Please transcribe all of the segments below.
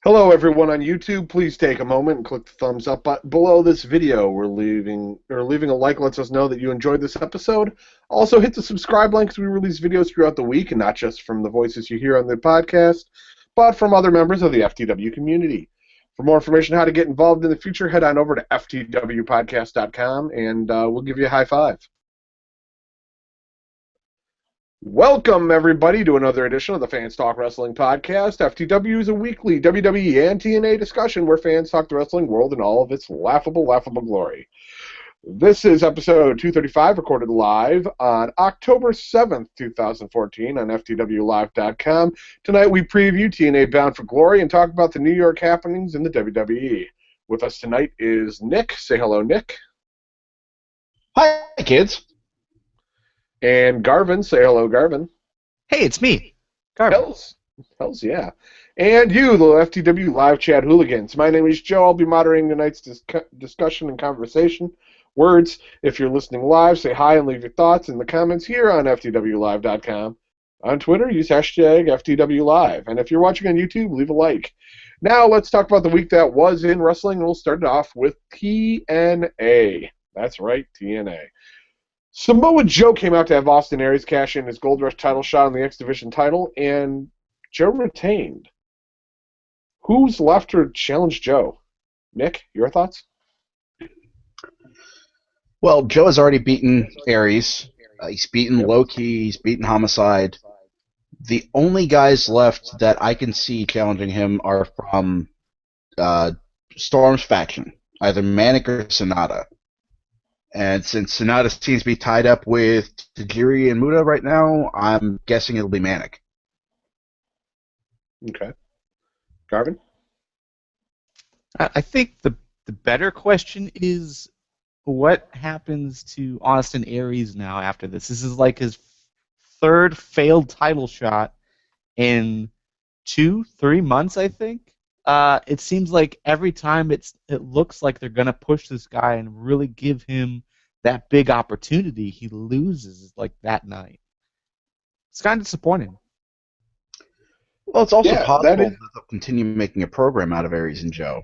Hello, everyone on YouTube. Please take a moment and click the thumbs up button below this video. Leaving a like lets us know that you enjoyed this episode. Also, hit the subscribe link because we release videos throughout the week, and not just from the voices you hear on the podcast, but from other members of the FTW community. For more information on how to get involved in the future, head on over to FTWpodcast.com, and we'll give you a high five. Welcome, everybody, to another edition of the Fans Talk Wrestling Podcast. FTW is a weekly WWE and TNA discussion where fans talk the wrestling world in all of its laughable glory. This is episode 235, recorded live on October 7th, 2014 on FTWlive.com. Tonight we preview TNA Bound For Glory and talk about the New York happenings in the WWE. With us tonight is Nick. Say hello, Nick. Hi, kids. And Garvin. Say hello, Garvin. Hey, it's me, Garvin. Hells yeah. And you, the FTW live chat hooligans. My name is Joe. I'll be moderating tonight's discussion and conversation. Words, if you're listening live, say hi and leave your thoughts in the comments here on FTWlive.com. On Twitter, use hashtag FTWLive. And if you're watching on YouTube, leave a like. Now, let's talk about the week that was in wrestling. We'll start it off with TNA. That's right, TNA. Samoa Joe came out to have Austin Aries cash in his Gold Rush title shot on the X Division title, and Joe retained. Who's left to challenge Joe? Nick, your thoughts? Well, Joe has already beaten Aries. He's beaten Low-Key. He's beaten Homicide. The only guys left that I can see challenging him are from Storm's faction, either Manic or Sonata. And since Sonata seems to be tied up with Tajiri and Muda right now, I'm guessing it'll be Manic. Okay. Garvin? I think the better question is what happens to Austin Aries now after this? This is like his third failed title shot in 2-3 months, I think. It seems like every time it looks like they're going to push this guy and really give him that big opportunity, he loses like that night. It's kind of disappointing. Well, it's also possible that they'll continue making a program out of Aries and Joe.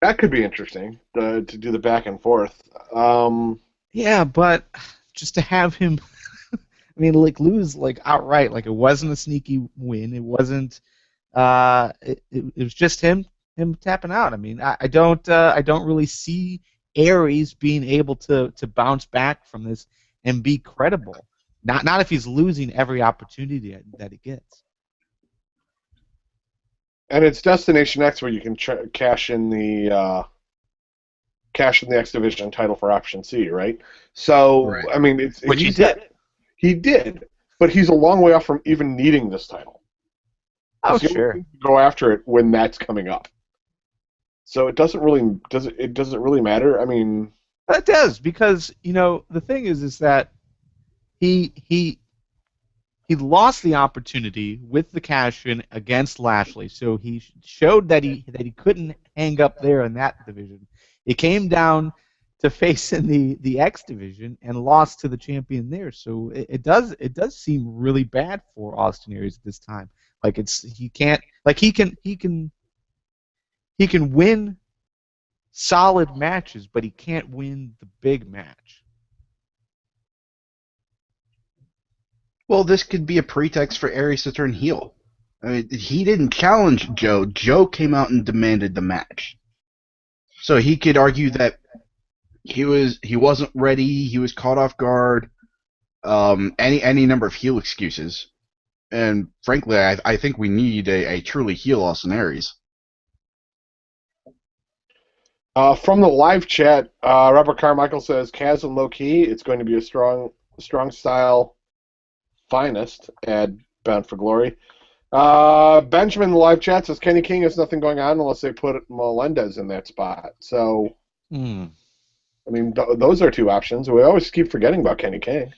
That could be interesting, to do the back and forth. Yeah, but just to have him, lose outright. Like, it wasn't a sneaky win. It wasn't. It was just him tapping out. I don't really see Aries being able to bounce back from this and be credible. Not if he's losing every opportunity that he gets. And it's Destination X where you can cash in the X Division title for Option C, right? So right. Which he did. He did, but he's a long way off from even needing this title. Oh, sure. Go after it when that's coming up. So it doesn't really matter. It does, because the thing is that he lost the opportunity with the cash in against Lashley, so he showed that he couldn't hang up there in that division. It came down to facing the X division and lost to the champion there. So it does seem really bad for Austin Aries at this time. He can win solid matches, but he can't win the big match. Well, this could be a pretext for Aries to turn heel. He didn't challenge Joe. Joe came out and demanded the match. So he could argue that he wasn't ready, he was caught off guard, any number of heel excuses. And frankly, I think we need a truly heel Austin Aries. From the live chat, Robert Carmichael says, Kaz and Low-Key, it's going to be a strong style finest at Bound For Glory. Benjamin in the live chat says, Kenny King has nothing going on unless they put Melendez in that spot. So, those are two options. We always keep forgetting about Kenny King.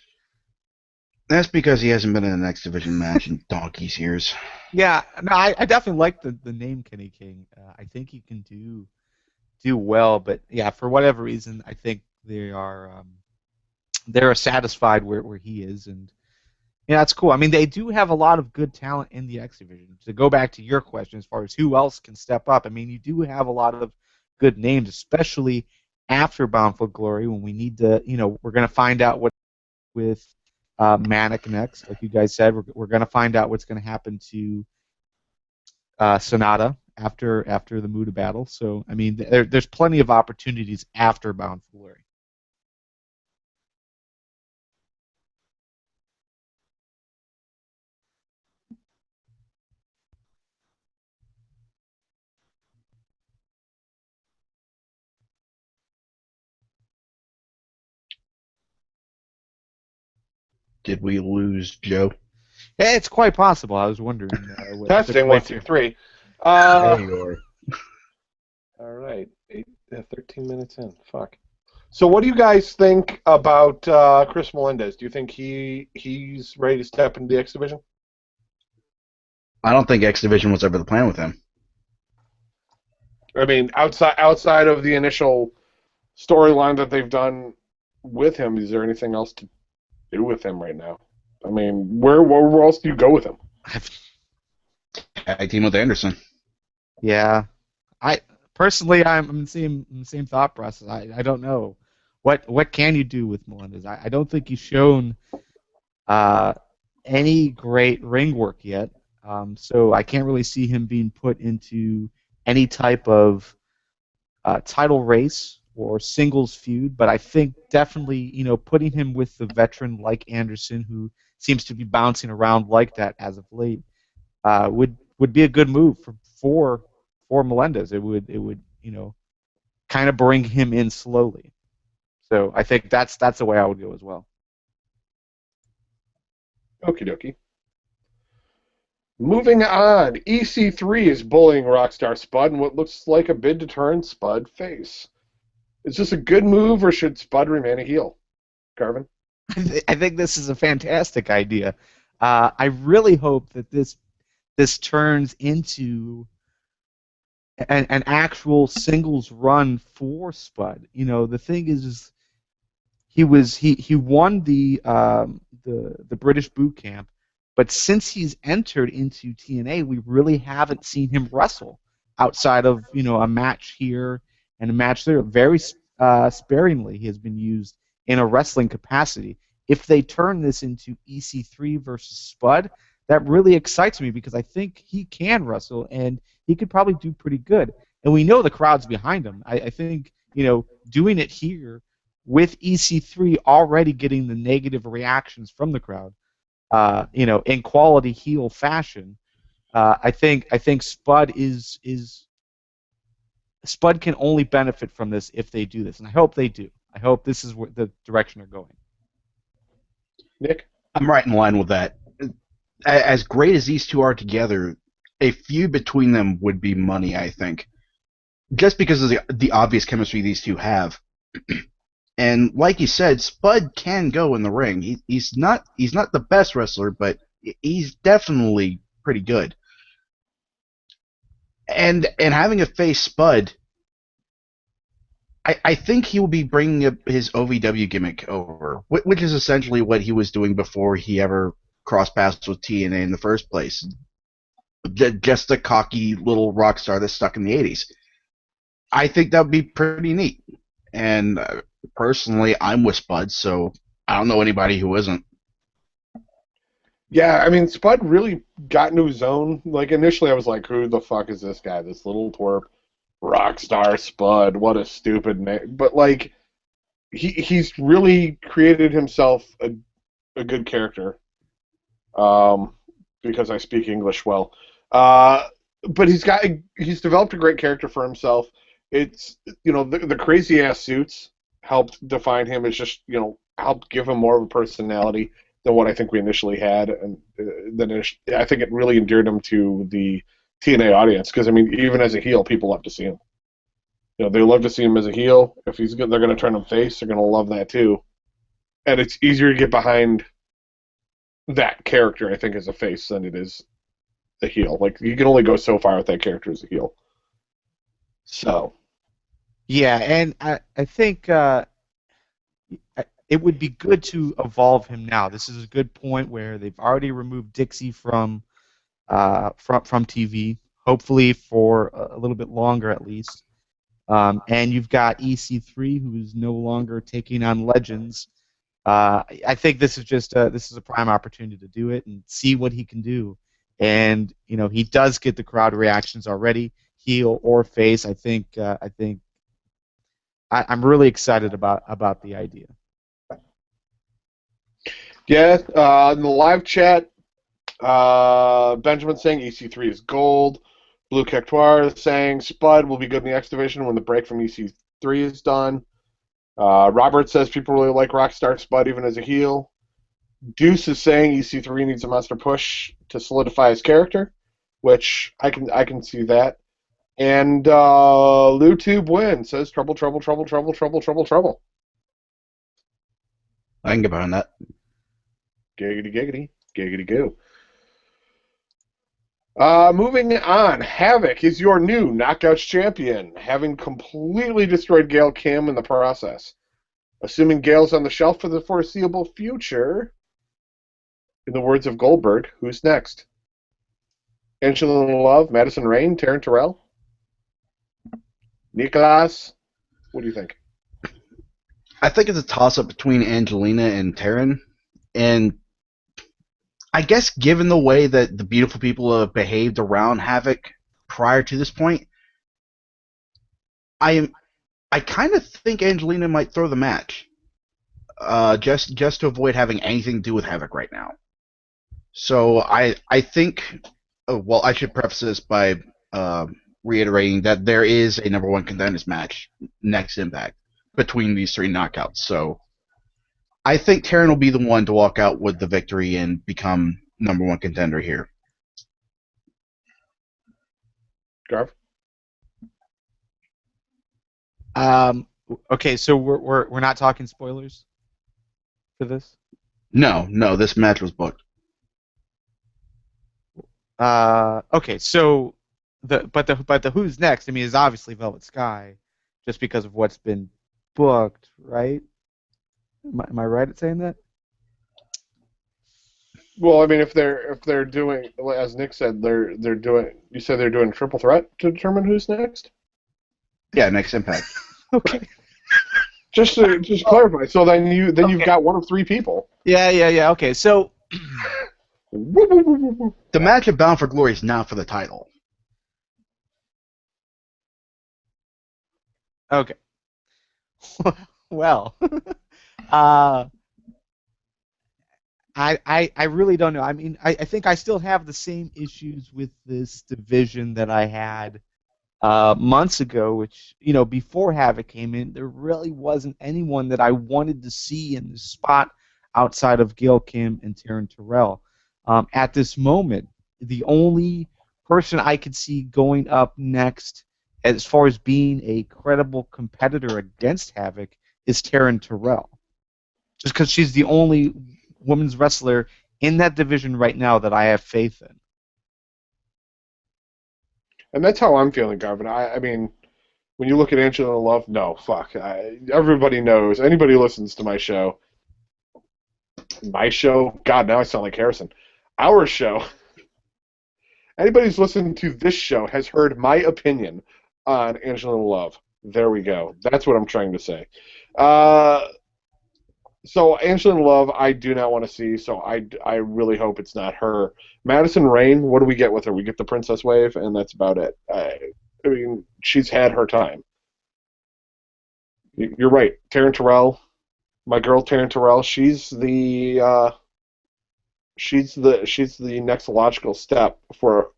That's because he hasn't been in an X Division match in donkey's years. Yeah, no, I definitely like the name Kenny King. I think he can do well, but yeah, for whatever reason, I think they're satisfied where he is, and Yeah, that's cool. I mean, they do have a lot of good talent in the X division. To go back to your question, as far as who else can step up, I mean, you do have a lot of good names, especially after Bound for Glory, when we need to, we're going to find out what with Manic next, like you guys said. We're going to find out what's going to happen to Sonata after the Muda battle. So, I mean, there's plenty of opportunities after Bound for Glory. Did we lose Joe? Yeah, it's quite possible. I was wondering. Testing, 1, 2, 3. There you are. All right. 13 minutes in. Fuck. So what do you guys think about Chris Melendez? Do you think he's ready to step into the X Division? I don't think X Division was ever the plan with him. I mean, outside of the initial storyline that they've done with him, is there anything else to do with him right now? I mean, where else do you go with him? Tag team with Anderson. Yeah, I'm in the same thought process. I don't know what can you do with Melendez. I don't think he's shown any great ring work yet. So I can't really see him being put into any type of title race or singles feud. But I think definitely, putting him with the veteran like Anderson, who seems to be bouncing around like that as of late, would be a good move for Melendez. It would kind of bring him in slowly. So I think that's the way I would go as well. Okie dokie. Moving on, EC3 is bullying Rockstar Spud in what looks like a bid to turn Spud face. Is this a good move, or should Spud remain a heel? Garvin? I think this is a fantastic idea. I really hope that this turns into an actual singles run for Spud. The thing is he won the British boot camp, but since he's entered into TNA, we really haven't seen him wrestle outside of a match here and a match there. Very sparingly he has been used in a wrestling capacity. If they turn this into EC3 versus Spud, that really excites me because I think he can wrestle and he could probably do pretty good. And we know the crowd's behind him. I think doing it here with EC3 already getting the negative reactions from the crowd, in quality heel fashion, I think Spud Spud can only benefit from this if they do this, and I hope they do. I hope this is the direction they're going. Nick? I'm right in line with that. As great as these two are together, a feud between them would be money, I think. Just because of the obvious chemistry these two have. And like you said, Spud can go in the ring. He's not the best wrestler, but he's definitely pretty good. And having a face Spud, I think he will be bringing up his OVW gimmick over, which is essentially what he was doing before he ever crossed paths with TNA in the first place. Just a cocky little rock star that's stuck in the 80s. I think that would be pretty neat. And personally, I'm with Spud, so I don't know anybody who isn't. Yeah, I mean, Spud really got into his own. Like, initially I was like, who the fuck is this guy? This little twerp. Rockstar Spud. What a stupid name. But, like, he's really created himself a good character. Because I speak English well. But he's developed a great character for himself. It's, the crazy-ass suits helped define him. It's just, helped give him more of a personality than what I think we initially had, and I think it really endeared him to the TNA audience. Because I mean, even as a heel, people love to see him. They love to see him as a heel. If they're going to turn him face, they're going to love that too. And it's easier to get behind that character, I think, as a face than it is a heel. Like, you can only go so far with that character as a heel. So. Yeah, and I think it would be good to evolve him now. This is a good point where they've already removed Dixie from TV, hopefully for a little bit longer at least. And you've got EC3, who is no longer taking on Legends. I think this is a prime opportunity to do it and see what he can do. And he does get the crowd reactions already, heel or face. I'm really excited about the idea. Yeah, in the live chat, Benjamin saying EC3 is gold. Blue Cactoire saying Spud will be good in the X Division when the break from EC3 is done. Robert says people really like Rockstar Spud even as a heel. Deuce is saying EC3 needs a monster push to solidify his character, which I can see that. And LouTube Win says trouble, trouble, trouble, trouble, trouble, trouble, trouble. I can get behind that. Giggity, giggity, giggity goo. Moving on, Havoc is your new Knockouts champion, having completely destroyed Gail Kim in the process. Assuming Gail's on the shelf for the foreseeable future, in the words of Goldberg, who's next? Angelina Love, Madison Rayne, Taryn Terrell? Nicholas? What do you think? I think it's a toss-up between Angelina and Taryn, and I guess given the way that the beautiful people have behaved around Havoc prior to this point, I kind of think Angelina might throw the match, just to avoid having anything to do with Havoc right now. So I think, well, I should preface this by reiterating that there is a number one contenders match next Impact between these three knockouts. So I think Taryn will be the one to walk out with the victory and become number one contender here. Garv? Okay, so we're not talking spoilers for this? No, this match was booked. Okay, so the who's next? I mean, is obviously Velvet Sky, just because of what's been booked, right? Am I right at saying that? Well, I mean, if they're doing, as Nick said, they're doing. You said they're doing triple threat to determine who's next. Yeah, next Impact. Okay. Just clarify. So then you've got one of three people. Yeah. Okay, so The match at Bound for Glory is not for the title. okay. Well, I really don't know. I mean, I think I still have the same issues with this division that I had months ago, which, before Havoc came in, there really wasn't anyone that I wanted to see in this spot outside of Gail Kim and Taryn Terrell. At this moment, the only person I could see going up next as far as being a credible competitor against Havoc is Taryn Terrell. Just because she's the only women's wrestler in that division right now that I have faith in. And that's how I'm feeling, Garvin. I mean, when you look at Angelina Love, no, fuck. Everybody knows. Anybody who listens to my show, God, now I sound like Harrison. Our show. Anybody who's listened to this show has heard my opinion on Angelina Love. There we go. That's what I'm trying to say. So Angelina Love, I do not want to see. So I really hope it's not her. Madison Rayne, what do we get with her? We get the Princess Wave, and that's about it. I mean, she's had her time. You're right, Taryn Terrell, my girl Taryn Terrell. She's the next logical step for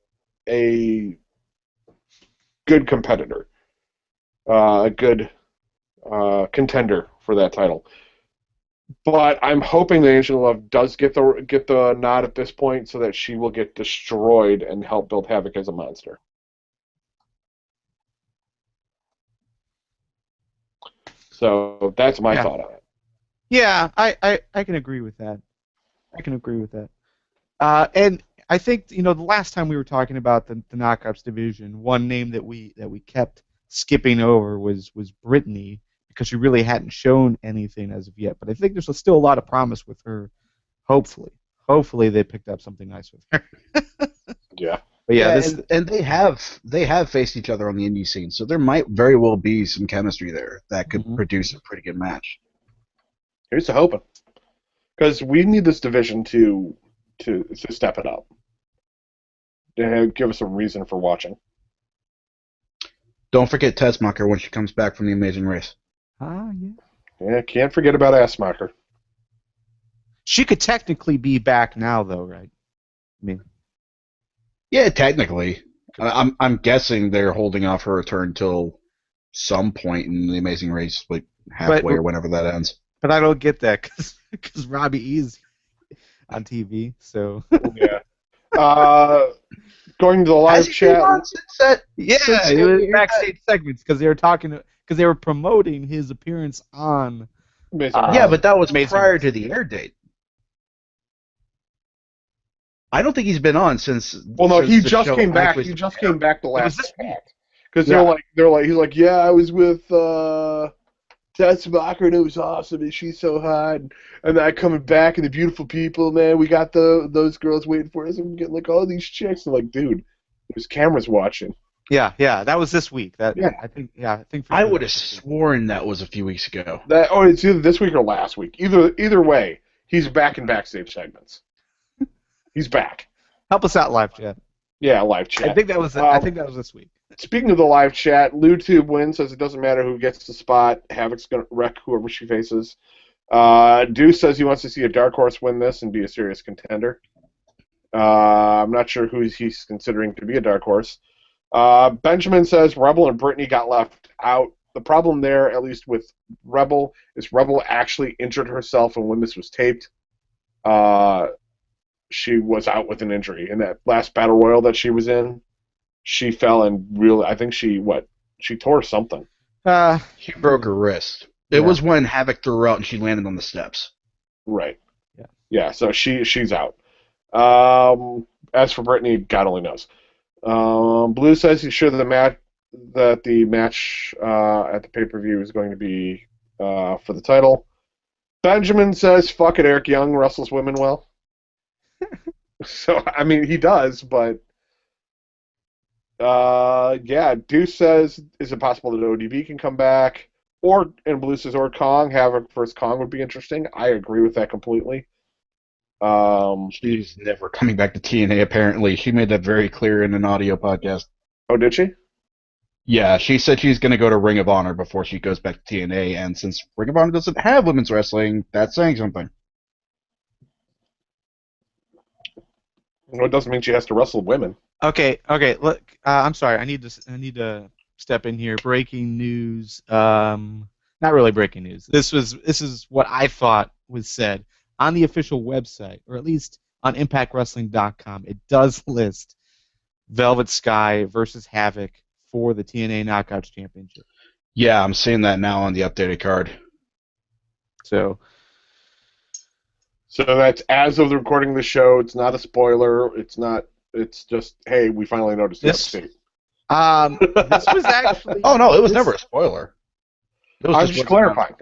a good competitor, a good contender for that title. But I'm hoping that Angelina Love does get the nod at this point, so that she will get destroyed and help build Havoc as a monster. So that's my thought on it. Yeah, I can agree with that. And I think the last time we were talking about the Knockouts division, one name that we kept skipping over was Brittany, because she really hadn't shown anything as of yet. But I think there's still a lot of promise with her. Hopefully they picked up something nice with her. Yeah. But yeah, and they have faced each other on the indie scene, so there might very well be some chemistry there that could produce a pretty good match. Here's to hoping, because we need this division to step it up, to give us a reason for watching. Don't forget Tessmacher when she comes back from the Amazing Race. Yeah. Yeah, can't forget about Assmacher. She could technically be back now, though, right? I mean, yeah, technically. I'm guessing they're holding off her return till some point in the Amazing Race, like halfway or whenever that ends. But I don't get that because Robbie E's on TV, so Yeah. Going to the live chat. It was backstage segments because they were promoting his appearance on. Yeah, but that was Amazing prior Race. to the air date. I don't think he's been on since. Well, no, he the just show came back. actually He just started. came back the last this week. because he's like, yeah, I was with Tessmacher and it was awesome and she's so hot and then coming back and the beautiful people, man, we got those girls waiting for us and we're getting like all these chicks. And like, dude, there's cameras watching. Yeah, that was this week. I think. I would have sworn that was a few weeks ago. It's either this week or last week. Either way, he's back in backstage segments. He's back. Help us out, live chat. Yeah, live chat. I think that was this week. Speaking of the live chat, LuTube wins, says it doesn't matter who gets the spot. Havoc's going to wreck whoever she faces. Deuce says he wants to see a dark horse win this and be a serious contender. I'm not sure who he's considering to be a dark horse. Benjamin says Rebel and Brittany got left out. The problem there, at least with Rebel, is Rebel actually injured herself, and when this was taped, she was out with an injury. In that last Battle Royal that she was in, she fell and I think she tore something. She broke her wrist. It was when Havoc threw her out and she landed on the steps. Right. Yeah. Yeah, so she's out. As for Brittany, God only knows. Blue says he's sure that the match at the pay-per-view is going to be for the title. Benjamin says, fuck it, Eric Young wrestles women well. So, I mean, he does, but Deuce says, is it possible that ODB can come back? And Blue says, or Kong. Havoc versus Kong would be interesting. I agree with that completely. She's never coming back to TNA, apparently. She made that very clear in an audio podcast. Oh, did she? Yeah, she said she's going to go to Ring of Honor before she goes back to TNA, and since Ring of Honor doesn't have women's wrestling, that's saying something. Well, it doesn't mean she has to wrestle women. Okay. Look, I'm sorry. I need to step in here. Breaking news. Not really breaking news. This is what I thought was said on the official website, or at least on ImpactWrestling.com. It does list Velvet Sky versus Havoc for the TNA Knockouts Championship. Yeah, I'm seeing that now on the updated card. So that's as of the recording of the show. It's not a spoiler. It's just, hey, we finally noticed the update. This was actually. Oh no, it was never a spoiler. I'm just clarifying.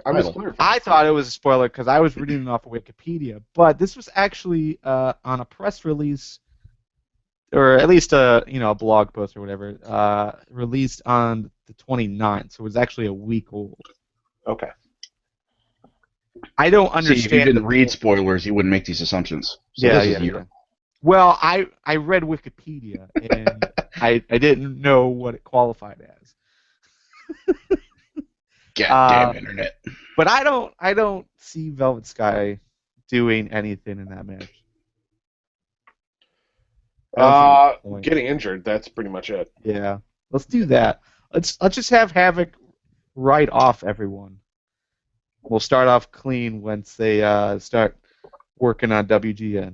I thought it was a spoiler because I was reading it off of Wikipedia, but this was actually on a press release, or at least a blog post or whatever, released on the 29th. So it was actually a week old. Okay. I don't understand. See, if you didn't read spoilers, you wouldn't make these assumptions. So Yeah. Well, I read Wikipedia and I didn't know what it qualified as. Goddamn internet. But I don't see Velvet Sky doing anything in that match. Getting injured, that's pretty much it. Yeah. Let's do that. Let's just have Havoc write off everyone. We'll start off clean once they start working on WGN.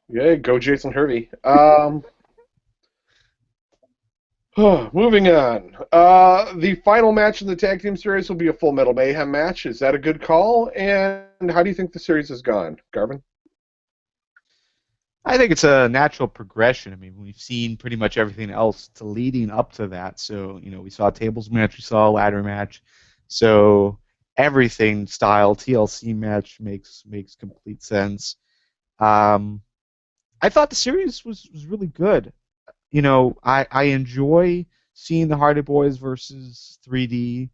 Yeah, go Jason Hervey. Moving on. The final match in the tag team series will be a Full Metal Mayhem match. Is that a good call? And how do you think the series has gone, Garvin? Well, I read Wikipedia, and I didn't know what it qualified as. I don't understand. Well, I mean, he does, but I think it's a natural progression. I mean, we've seen pretty much everything else to leading up to that. So, we saw a tables match, we saw a ladder match. So everything style TLC match makes complete sense. Um, I thought the series was really good. I enjoy seeing the Hardy Boys versus 3D.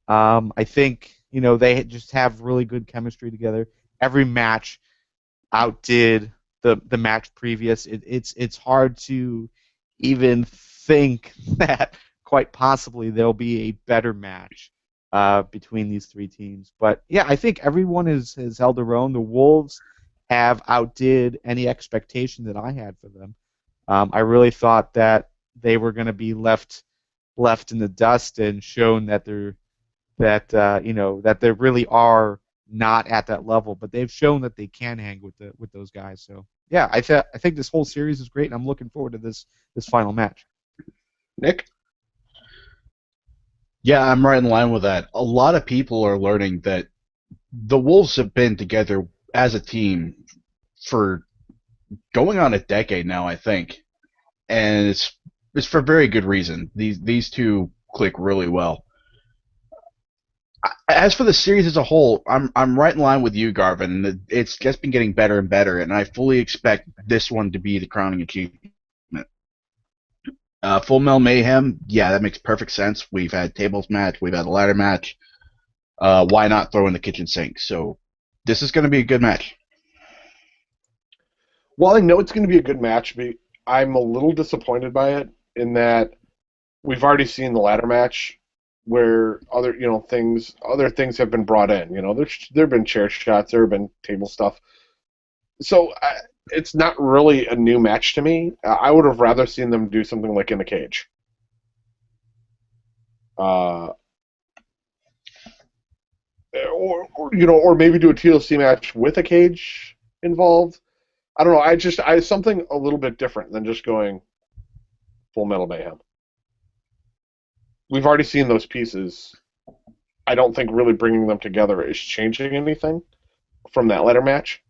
I think they just have really good chemistry together. Every match outdid the match previous. It's hard to even think that quite possibly there'll be a better match between these three teams. But yeah, I think everyone has held their own. The Wolves have outdid any expectation that I had for them. I really thought that they were going to be left in the dust and shown that that they really are not at that level, but they've shown that they can hang with those guys. So yeah, I think this whole series is great, and I'm looking forward to this final match. Nick? Yeah, I'm right in line with that. A lot of people are learning that the Wolves have been together as a team for going on a decade now, I think, and it's for very good reason. These two click really well. As for the series as a whole, I'm right in line with you, Garvin. It's just been getting better and better, and I fully expect this one to be the crowning achievement. Full Metal Mayhem, yeah, that makes perfect sense. We've had tables match, we've had a ladder match. Why not throw in the kitchen sink? So this is going to be a good match. Well, I know it's going to be a good match, but I'm a little disappointed by it in that we've already seen the ladder match where other things have been brought in. There have been chair shots, there have been table stuff. So it's not really a new match to me. I would have rather seen them do something like in a cage. Or maybe do a TLC match with a cage involved. I don't know. I something a little bit different than just going Full Metal Mayhem. We've already seen those pieces. I don't think really bringing them together is changing anything from that ladder match.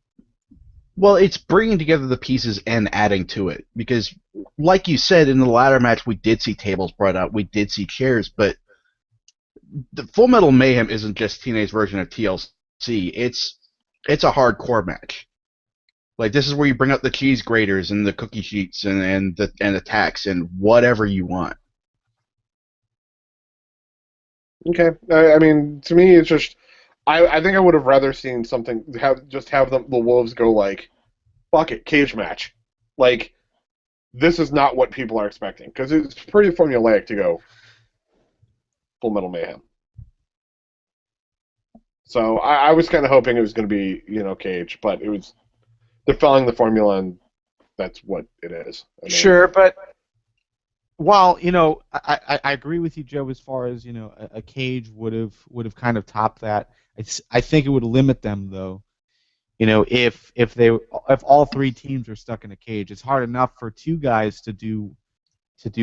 Well, it's bringing together the pieces and adding to it. Because, like you said, in the ladder match, we did see tables brought out, we did see chairs, but the Full Metal Mayhem isn't just TNA's version of TLC. It's a hardcore match. Like, this is where you bring out the cheese graters and the cookie sheets and the tacks and whatever you want. Okay. I mean, to me, it's just I think I would have rather seen something have the Wolves go like, fuck it, cage match. Like, this is not what people are expecting because it's pretty formulaic to go Full Metal Mayhem. So I was kind of hoping it was going to be cage, but they're following the formula and that's what it is. I mean, sure, but while I agree with you, Joe, as far as a cage would have kind of topped that. I think it would limit them though. If all three teams are stuck in a cage, it's hard enough for two guys to do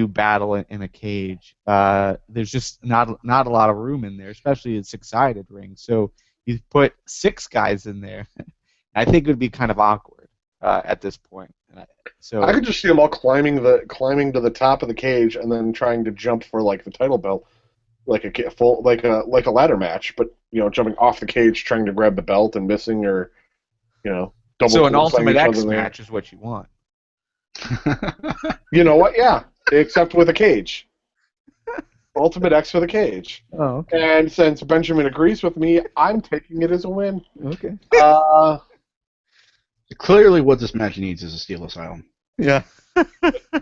battle in a cage. There's just not a lot of room in there, especially a six-sided ring. So you put six guys in there. I think it would be kind of awkward at this point. So I could just see them all climbing to the top of the cage and then trying to jump for like the title belt, like a ladder match, but jumping off the cage trying to grab the belt and missing, or double. So an Ultimate X match is what you want. You know what? Yeah, except with a cage. Ultimate X with a cage. Oh, okay. And since Benjamin agrees with me, I'm taking it as a win. Okay. Clearly, what this match needs is a Steel Asylum. Yeah.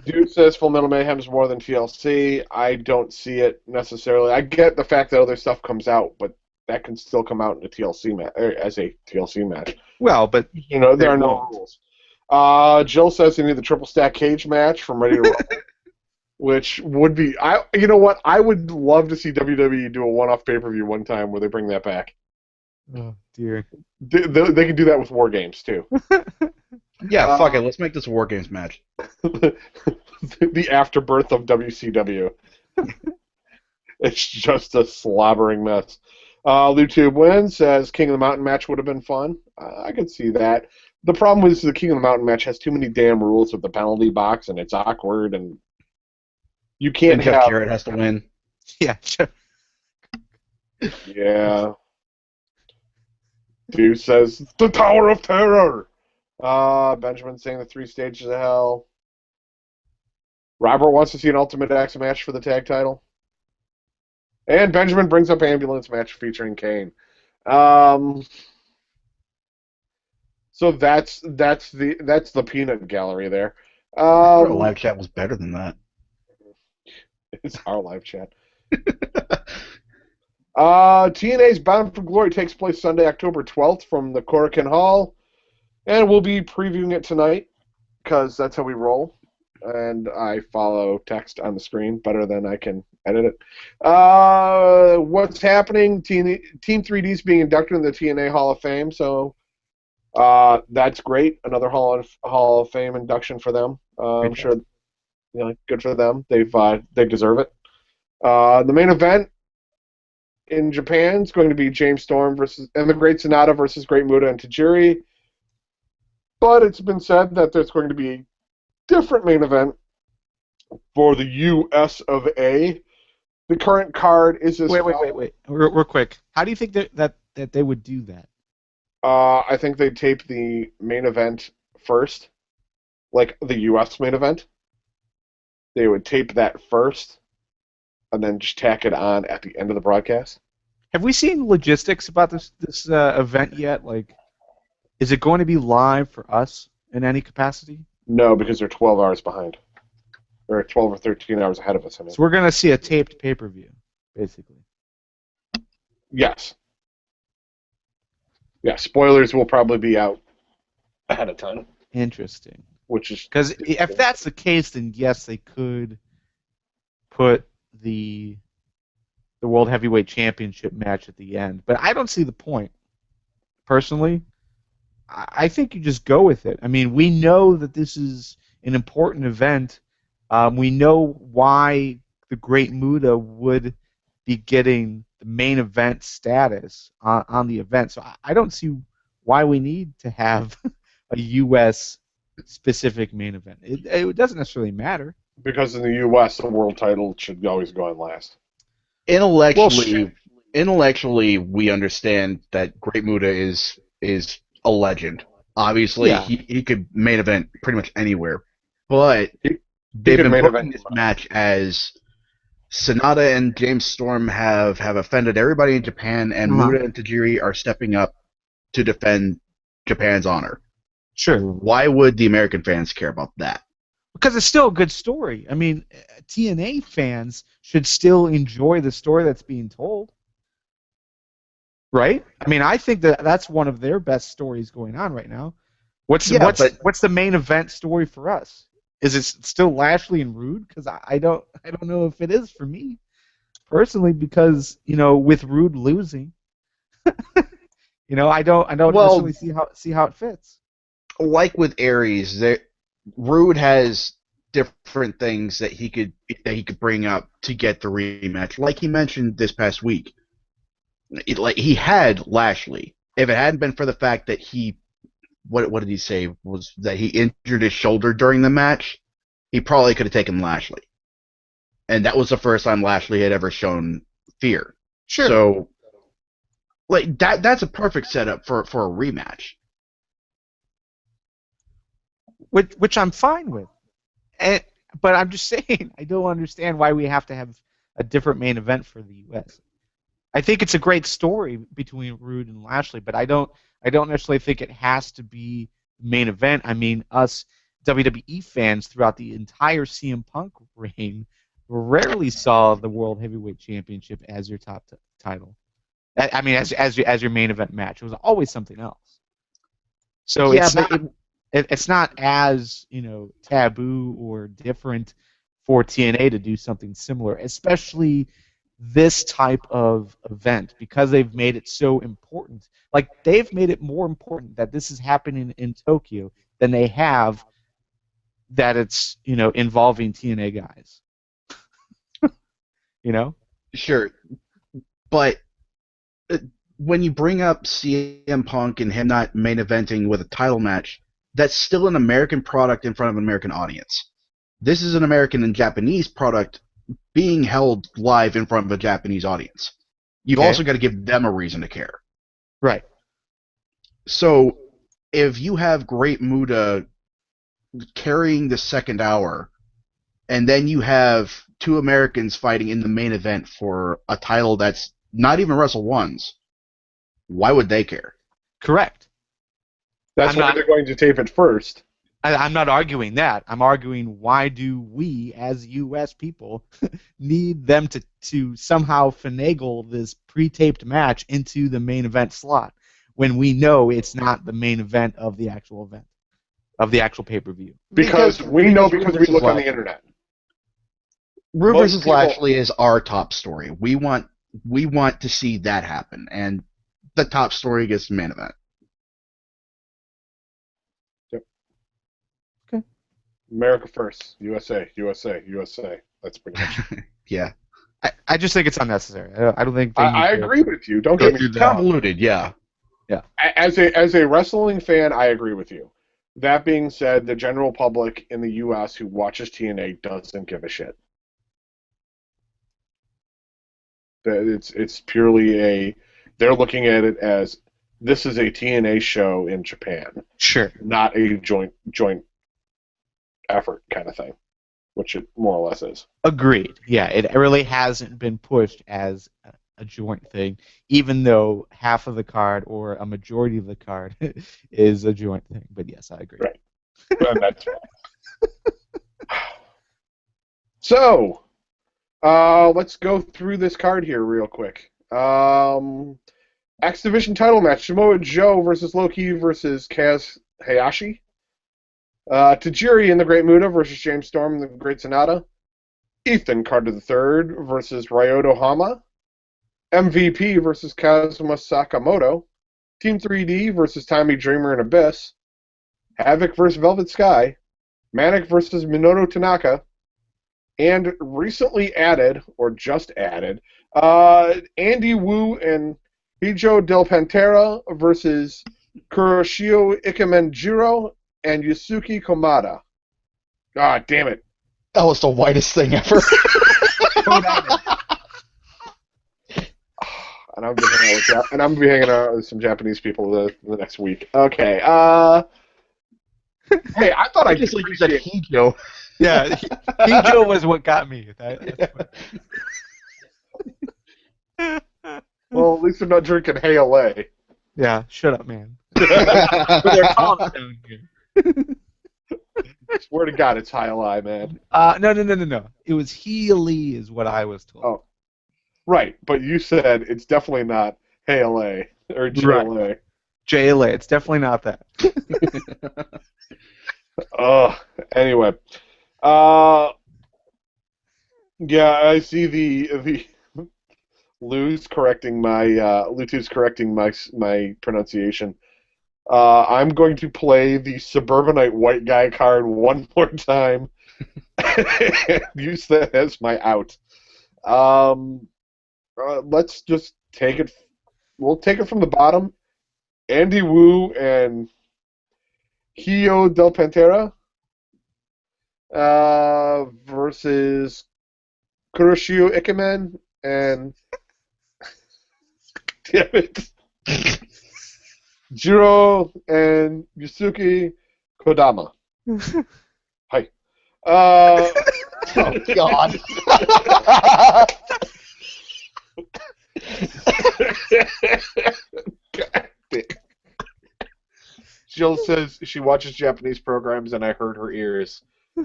Dude says Full Metal Mayhem is more than TLC. I don't see it necessarily. I get the fact that other stuff comes out, but that can still come out in a TLC match as a TLC match. Well, but there are no rules. Jill says they need the triple stack cage match from Ready to Rumble, which would be. You know what? I would love to see WWE do a one-off pay-per-view one time where they bring that back. Oh dear. They can do that with War Games too. Yeah, fuck it. Let's make this a War Games match. The afterbirth of WCW. It's just a slobbering mess. LuTube Win says King of the Mountain match would have been fun. I could see that. The problem is the King of the Mountain match has too many damn rules with the penalty box, and it's awkward, and you can't And Jeff have... Jarrett has to win. Yeah, sure. Yeah. Dude says, the Tower of Terror! Benjamin saying the 3 stages of hell. Robert wants to see an Ultimate X match for the tag title. And Benjamin brings up ambulance match featuring Kane. So that's the peanut gallery there. Our live chat was better than that. It's our live chat. TNA's Bound for Glory takes place Sunday, October 12th from the Korakuen Hall. And we'll be previewing it tonight because that's how we roll. And I follow text on the screen better than I can edit it. What's happening? Team 3D is being inducted in the TNA Hall of Fame, so that's great. Another Hall of Fame induction for them. I'm sure, good for them. They deserve it. The main event in Japan is going to be James Storm and the Great Sonata versus Great Muta and Tajiri. But it's been said that there's going to be a different main event for the US of A. The current card is as Wait. Real quick. How do you think that they would do that? I think they tape the main event first, like the US main event. They would tape that first, and then just tack it on at the end of the broadcast. Have we seen logistics about this event yet? Like, is it going to be live for us in any capacity? No, because they're 12 hours behind. They're 12 or 13 hours ahead of us. I mean. So we're going to see a taped pay-per-view, basically. Yes. Yeah, spoilers will probably be out ahead of time. Interesting. Which is because if that's the case, then yes, they could put the World Heavyweight Championship match at the end. But I don't see the point. Personally, I think you just go with it. I mean, we know that this is an important event. We know why the Great Muta would be getting the main event status on the event. So I don't see why we need to have a U.S. specific main event. It doesn't necessarily matter. Because in the U.S., the world title should always go on last. Intellectually, we understand that Great Muta is a legend. Obviously, Yeah. he could main event pretty much anywhere. But they've been booking this match as Sonata and James Storm have offended everybody in Japan, and Muta and Tajiri are stepping up to defend Japan's honor. Sure. Why would the American fans care about that? Because it's still a good story. I mean, TNA fans should still enjoy the story that's being told. Right? I mean, I think that's one of their best stories going on right now. What's the main event story for us? Is it still Lashley and Rude? Because I don't know if it is for me personally. Because with Rude losing, I don't necessarily see how it fits. Like with Aries, Rude has different things that he could bring up to get the rematch. Like he mentioned this past week, he had Lashley. If it hadn't been for the fact that what did he say? Was that he injured his shoulder during the match? He probably could have taken Lashley, and that was the first time Lashley had ever shown fear. Sure. So, that's a perfect setup for a rematch. Which I'm fine with, but I'm just saying I don't understand why we have to have a different main event for the U.S. I think it's a great story between Rude and Lashley, but I don't necessarily think it has to be the main event. I mean, us WWE fans throughout the entire CM Punk reign rarely saw the World Heavyweight Championship as your top title. I mean, as your main event match. It was always something else. So it's not as taboo or different for TNA to do something similar, especially this type of event, because they've made it so important. Like, they've made it more important that this is happening in Tokyo than they have that it's involving TNA guys. Sure, but when you bring up CM Punk and him not main eventing with a title match, that's still an American product in front of an American audience. This is an American and Japanese product being held live in front of a Japanese audience. You've Okay. also got to give them a reason to care. Right. So if you have Great Muta carrying the second hour, and then you have two Americans fighting in the main event for a title that's not even Wrestle One's, why would they care? Correct. That's why they're going to tape it first. I'm not arguing that. I'm arguing why do we, as U.S. people, need them to somehow finagle this pre-taped match into the main event slot when we know it's not the main event of the actual event, of the actual pay-per-view? Because we know because we look on the internet. Roode Most versus people- Lashley is our top story. We want to see that happen, and the top story gets the main event. America first. USA, USA, USA. That's pretty much. Yeah. I just think it's unnecessary. I don't think. I agree with you. Don't get me It's wrong. convoluted, yeah. As a wrestling fan, I agree with you. That being said, the general public in the U.S. who watches TNA doesn't give a shit. It's purely they're looking at it as this is a TNA show in Japan, Sure. not a joint effort kind of thing, which it more or less is. Agreed. Yeah, it really hasn't been pushed as a joint thing, even though half of the card or a majority of the card is a joint thing. But yes, I agree. Right. And that's so. Let's go through this card here real quick. X Division title match: Samoa Joe versus Loki versus Kaz Hayashi. Tajiri and the Great Muta versus James Storm and the Great Sonata. Ethan Carter III versus Ryoto Hama. MVP versus Kazuma Sakamoto. Team 3D versus Tommy Dreamer and Abyss. Havoc versus Velvet Sky. Manic versus Minoru Tanaka. And recently added, or just added, Andy Wu and Hijo del Pantera versus Kuroshio Ikemenjiro and Yusuke Komada. God damn it. That was the whitest thing ever. And I'm gonna be hanging out with some Japanese people the next week. Okay. Hey, I thought I just like you said Hijo. Yeah, Hijo was what got me. Well, at least they're not drinking Hey LA. Yeah, shut up, man. They're calling it down here. Swear to God, it's High LA, man. No. It was Healy, is what I was told. Oh, right. But you said it's definitely not Hey LA or JLA. JLA. It's definitely not that. Anyway. Yeah, I see the Lou's correcting my pronunciation. I'm going to play the suburbanite white guy card one more time and use that as my out. Let's just take it. We'll take it from the bottom. Andy Wu and Hijo del Pantera versus Kuroshio Ikemen and damn it, Jiro and Yusuke Kodama. Hi. Oh God. Jill says she watches Japanese programs and I heard her ears.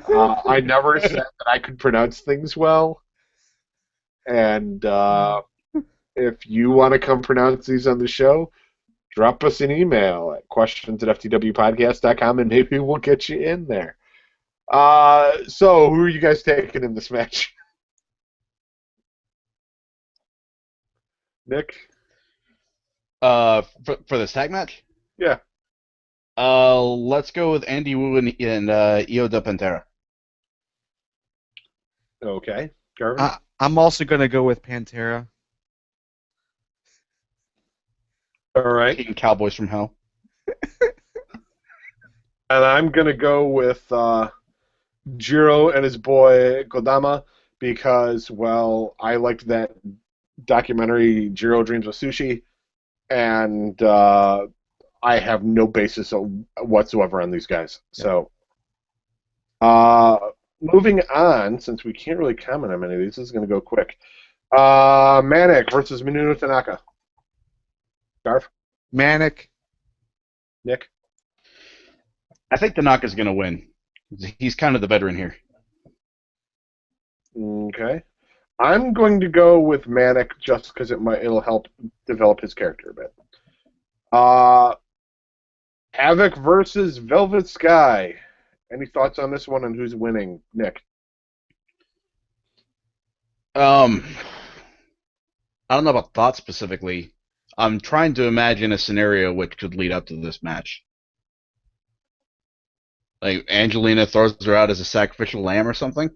I never said that I could pronounce things well. And if you want to come pronounce these on the show, drop us an email at questions@ftwpodcast.com and maybe we'll get you in there. So, who are you guys taking in this match? Nick? For this tag match? Yeah. Let's go with Andy Wu and Hijo del Pantera. Okay. Garvin? I'm also going to go with Pantera. All right. King Cowboys from Hell. And I'm going to go with Jiro and his boy Kodama because, well, I liked that documentary, Jiro Dreams of Sushi, and I have no basis whatsoever on these guys. So, moving on, since we can't really comment on many of these, this is going to go quick. Manic versus Minoru Tanaka. Garf? Manic. Nick? I think Tanaka's going to win. He's kind of the veteran here. Okay. I'm going to go with Manic just because it'll help develop his character a bit. Havoc versus Velvet Sky. Any thoughts on this one and who's winning? Nick? I don't know about thoughts specifically. I'm trying to imagine a scenario which could lead up to this match. Like Angelina throws her out as a sacrificial lamb or something,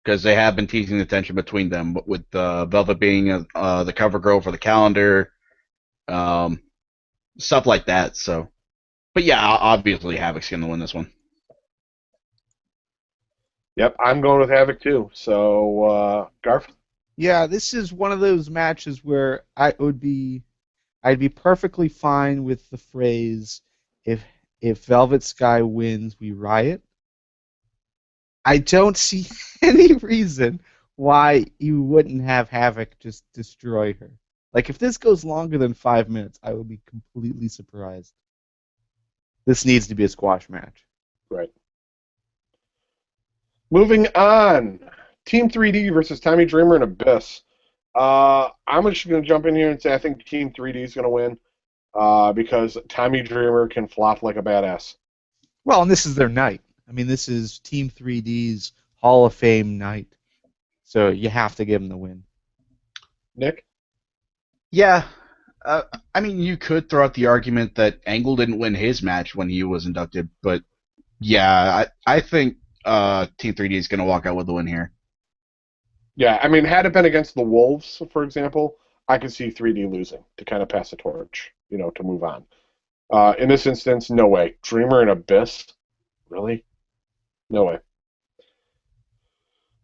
because they have been teasing the tension between them, with Velvet being the cover girl for the calendar, stuff like that. So, but yeah, obviously Havoc's gonna win this one. Yep, I'm going with Havoc too. So, Garf? Yeah, this is one of those matches where I'd be perfectly fine with the phrase if Velvet Sky wins, we riot. I don't see any reason why you wouldn't have Havoc just destroy her. Like, if this goes longer than 5 minutes, I will be completely surprised. This needs to be a squash match. Right. Moving on. Team 3D versus Tommy Dreamer and Abyss. I'm just going to jump in here and say I think Team 3D is going to win because Tommy Dreamer can flop like a badass. Well, and this is their night. I mean, this is Team 3D's Hall of Fame night. So you have to give them the win. Nick? Yeah. I mean, you could throw out the argument that Angle didn't win his match when he was inducted, but yeah, I think Team 3D is going to walk out with the win here. Yeah, I mean, had it been against the Wolves, for example, I could see 3D losing to kind of pass the torch, to move on. In this instance, no way. Dreamer and Abyss? Really? No way.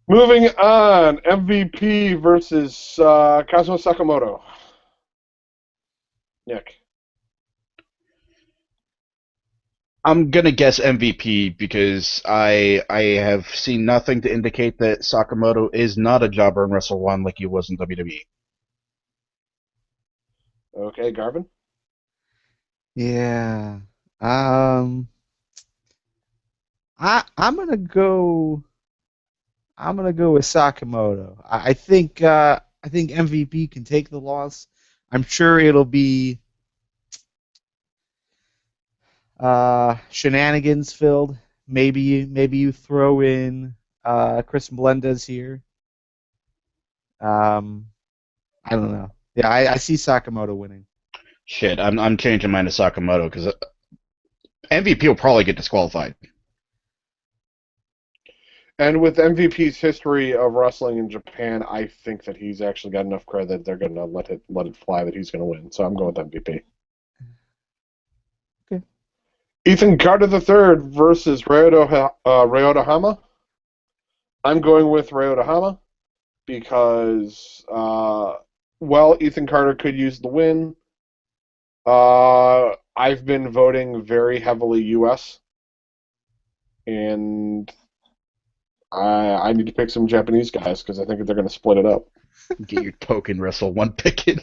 Moving on, MVP versus Kazuo Sakamoto. Nick. I'm gonna guess MVP because I have seen nothing to indicate that Sakamoto is not a jobber in Wrestle One like he was in WWE. Okay, Garvin? Yeah. I'm gonna go. I'm gonna go with Sakamoto. I think MVP can take the loss. I'm sure it'll be shenanigans filled. Maybe you throw in Chris Melendez here. I don't know. Yeah, I see Sakamoto winning. Shit, I'm changing mine to Sakamoto because MVP will probably get disqualified. And with MVP's history of wrestling in Japan, I think that he's actually got enough credit that they're going to let it fly that he's going to win. So I'm going with MVP. Okay. Ethan Carter III versus Ryota Hama. I'm going with Ryota Hama because, Ethan Carter could use the win. I've been voting very heavily U.S. and I need to pick some Japanese guys because I think they're going to split it up. Get your token Wrestle One pick in.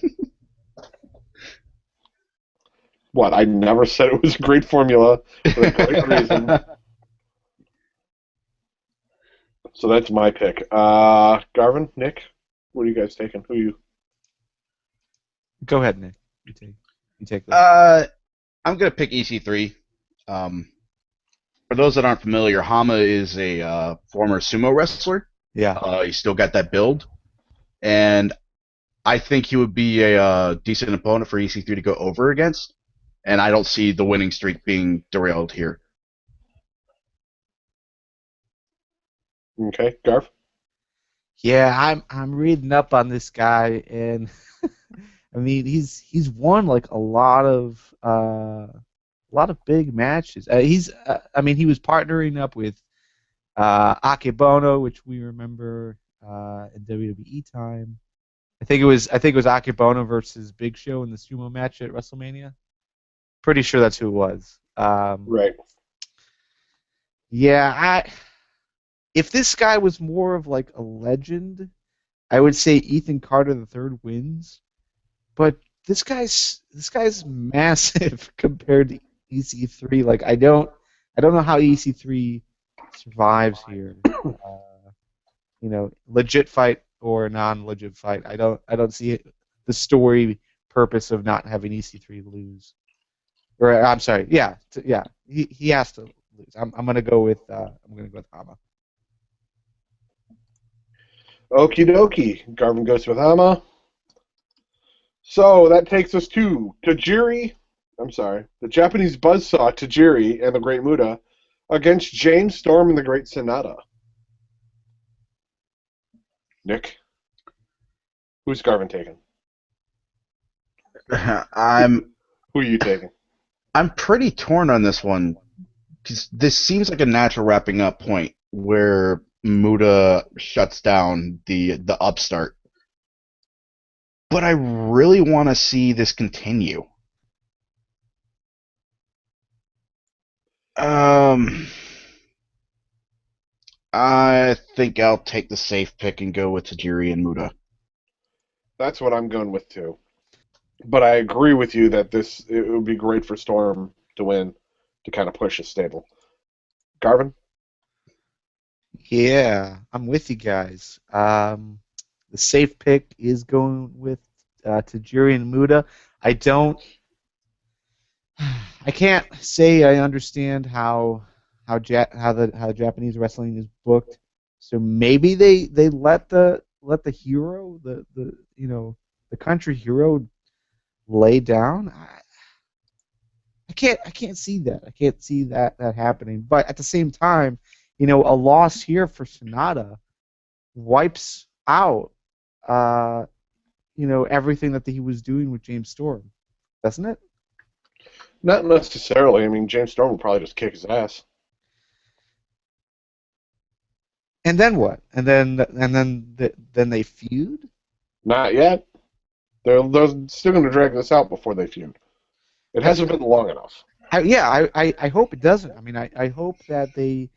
What? I never said it was a great formula for a great reason. So that's my pick. Garvin, Nick, what are you guys taking? Who are you? Go ahead, Nick. You take this. I'm gonna pick EC3. For those that aren't familiar, Hama is a former sumo wrestler. Yeah. He's still got that build, and I think he would be a decent opponent for EC3 to go over against. And I don't see the winning streak being derailed here. Okay, Garv. Yeah, I'm reading up on this guy, and I mean, he's won like a lot of big matches. I mean, he was partnering up with Akebono, which we remember in WWE time. I think it was Akebono versus Big Show in the sumo match at WrestleMania. Pretty sure that's who it was. Right. Yeah, if this guy was more of like a legend, I would say Ethan Carter III wins. But this guy's massive compared to EC3. Like I don't know how EC3 survives here. Legit fight or non-legit fight. I don't see the story purpose of not having EC3 lose. Or I'm sorry, yeah, he has to lose. I'm gonna go with Hama. Okie dokie. Garvin goes with Hama. So that takes us to the Japanese buzzsaw Tajiri and the Great Muta against James Storm and the Great Sonata. Nick, who's Garvin taking? Who are you taking? I'm pretty torn on this one because this seems like a natural wrapping up point where Muta shuts down the upstart. But I really want to see this continue. I think I'll take the safe pick and go with Tajiri and Muta. That's what I'm going with too. But I agree with you that it would be great for Storm to win to kind of push his stable. Garvin? Yeah, I'm with you guys. The safe pick is going with Tajiri and Muta. I can't say I understand how Japanese wrestling is booked. So maybe they let the hero, the country hero, lay down. I can't see that. I can't see that happening. But at the same time, a loss here for Sonata wipes out everything that he was doing with James Storm, doesn't it? Not necessarily. I mean, James Storm would probably just kick his ass. And then what? And then they feud? Not yet. They're still going to drag this out before they feud. It hasn't been long enough. I hope it doesn't. I mean, I hope that they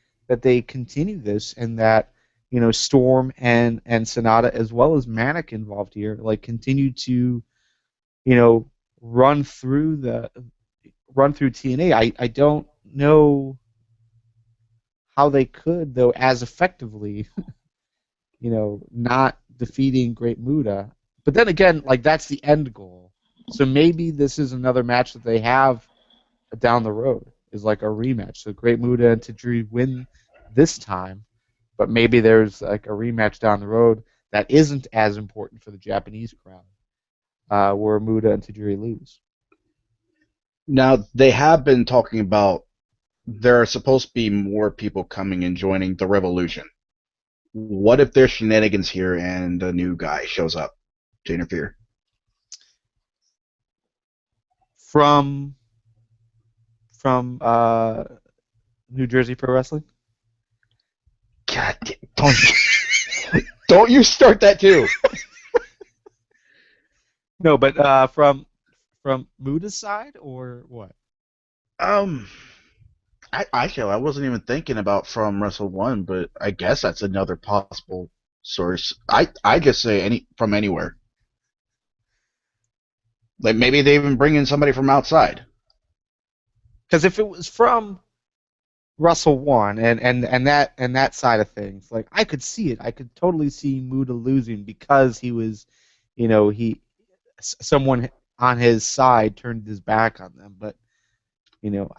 continue this and that Storm and Sonata as well as Manic involved here continue to run through TNA. I don't know how they could though as effectively not defeating Great Muta. But then again, that's the end goal. So maybe this is another match that they have down the road, is like a rematch. So Great Muta and Tajiri win this time, but maybe there's a rematch down the road that isn't as important for the Japanese crowd, where Muta and Tajiri lose. Now, they have been talking about there are supposed to be more people coming and joining the Revolution. What if there's shenanigans here and a new guy shows up to interfere? From New Jersey Pro Wrestling? God, don't you start that too. No, but from Muta's side or what? I wasn't even thinking about from Wrestle One, but I guess that's another possible source. I just say from anywhere. Like maybe they even bring in somebody from outside. Because if it was from Wrestle One and that side of things, I could see it. I could totally see Muta losing because he was, someone on his side turned his back on them. But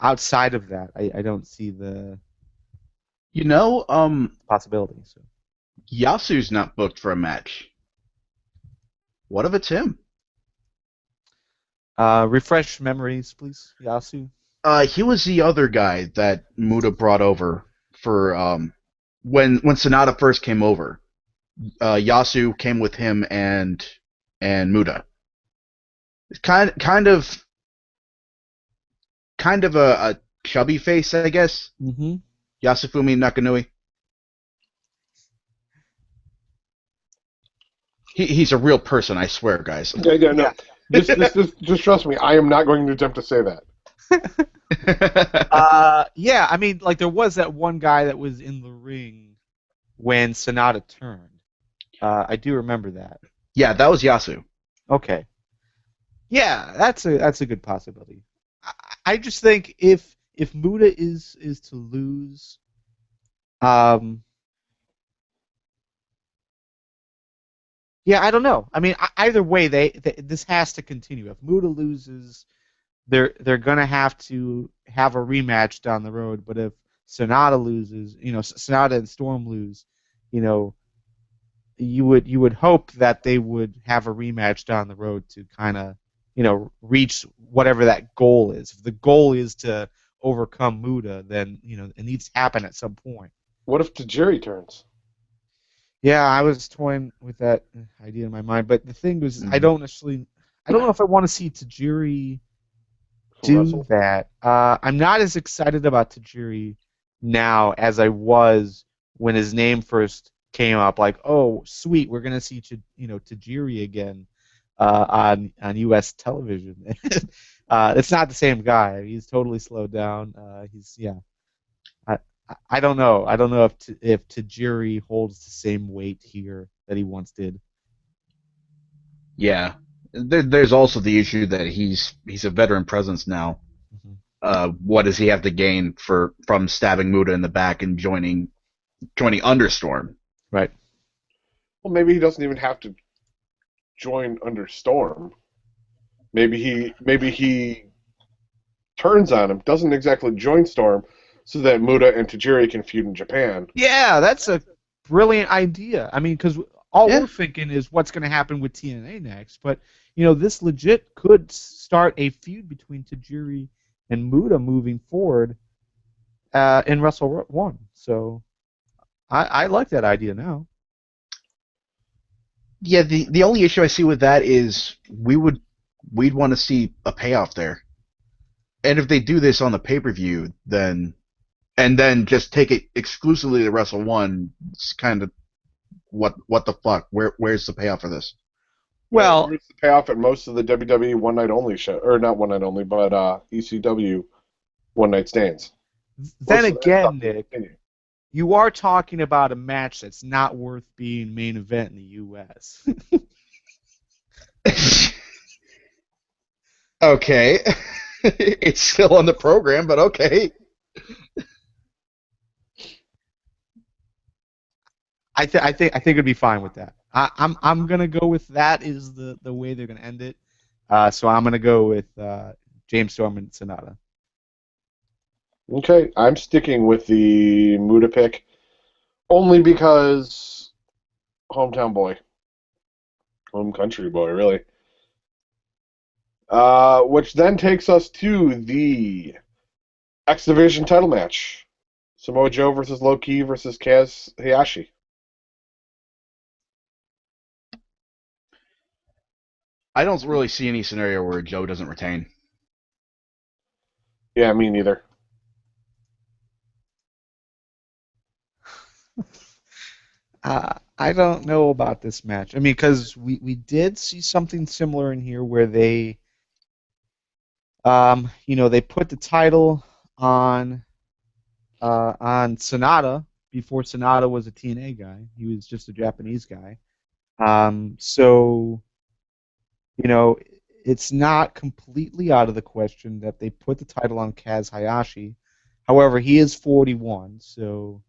outside of that, I don't see the possibility. So Yasu's not booked for a match. What if it's him? Refresh memories, please, Yasu. He was the other guy that Muta brought over for when Sonata first came over. Yasu came with him and Muta. kind of a chubby face, I guess. Mm-hmm. Yasufumi Nakanui. He's a real person, I swear, guys. Yeah, no. Just trust me. I am not going to attempt to say that. Yeah, I mean, like there was that one guy that was in the ring when Sonata turned. I do remember that. Yeah, that was Yasu. Okay. Yeah, that's a good possibility. I just think if Muda is to lose, yeah, I don't know. I mean, either way, this has to continue. If Muda loses, they're gonna have to have a rematch down the road. But if Sonata loses, Sonata and Storm lose, you know, you would hope that they would have a rematch down the road to kind of, reach whatever that goal is. If the goal is to overcome Muda, then it needs to happen at some point. What if Tajiri turns? Yeah, I was toying with that idea in my mind, but the thing was, I don't know if I want to see Tajiri do that. I'm not as excited about Tajiri now as I was when his name first came up. Like, oh, sweet, we're gonna see Tajiri again on U.S. television. It's not the same guy. He's totally slowed down. I don't know. I don't know if Tajiri holds the same weight here that he once did. Yeah. There's also the issue that he's a veteran presence now. Mm-hmm. What does he have to gain from stabbing Muda in the back and joining Understorm? Right. Well, maybe he doesn't even have to join under Storm. Maybe he turns on him, doesn't exactly join Storm, so that Muda and Tajiri can feud in Japan. Yeah, that's a brilliant idea. I mean, because we're thinking is what's going to happen with TNA next, but this legit could start a feud between Tajiri and Muda moving forward in Wrestle 1. So I like that idea now. Yeah, the only issue I see with that is we'd want to see a payoff there. And if they do this on the pay-per-view, then just take it exclusively to Wrestle 1, it's kind of what the fuck? Where's the payoff for this? Well, where's the payoff at most of the WWE One Night Only show, or not One Night Only, but ECW One Night Stands. Then again, Nick, you are talking about a match that's not worth being main event in the U.S. Okay. It's still on the program, but okay. I think it'd be fine with that. I'm gonna go with that is the way they're gonna end it. So I'm gonna go with James Storm and Sonata. Okay, I'm sticking with the Muda pick only because hometown boy, home country boy, really. Which then takes us to the X Division title match: Samoa Joe versus Low Ki versus Kaz Hayashi. I don't really see any scenario where Joe doesn't retain. Yeah, me neither. I don't know about this match. I mean, because we did see something similar in here where they, they put the title on Sonata before Sonata was a TNA guy. He was just a Japanese guy. So, it's not completely out of the question that they put the title on Kaz Hayashi. However, he is 41, so,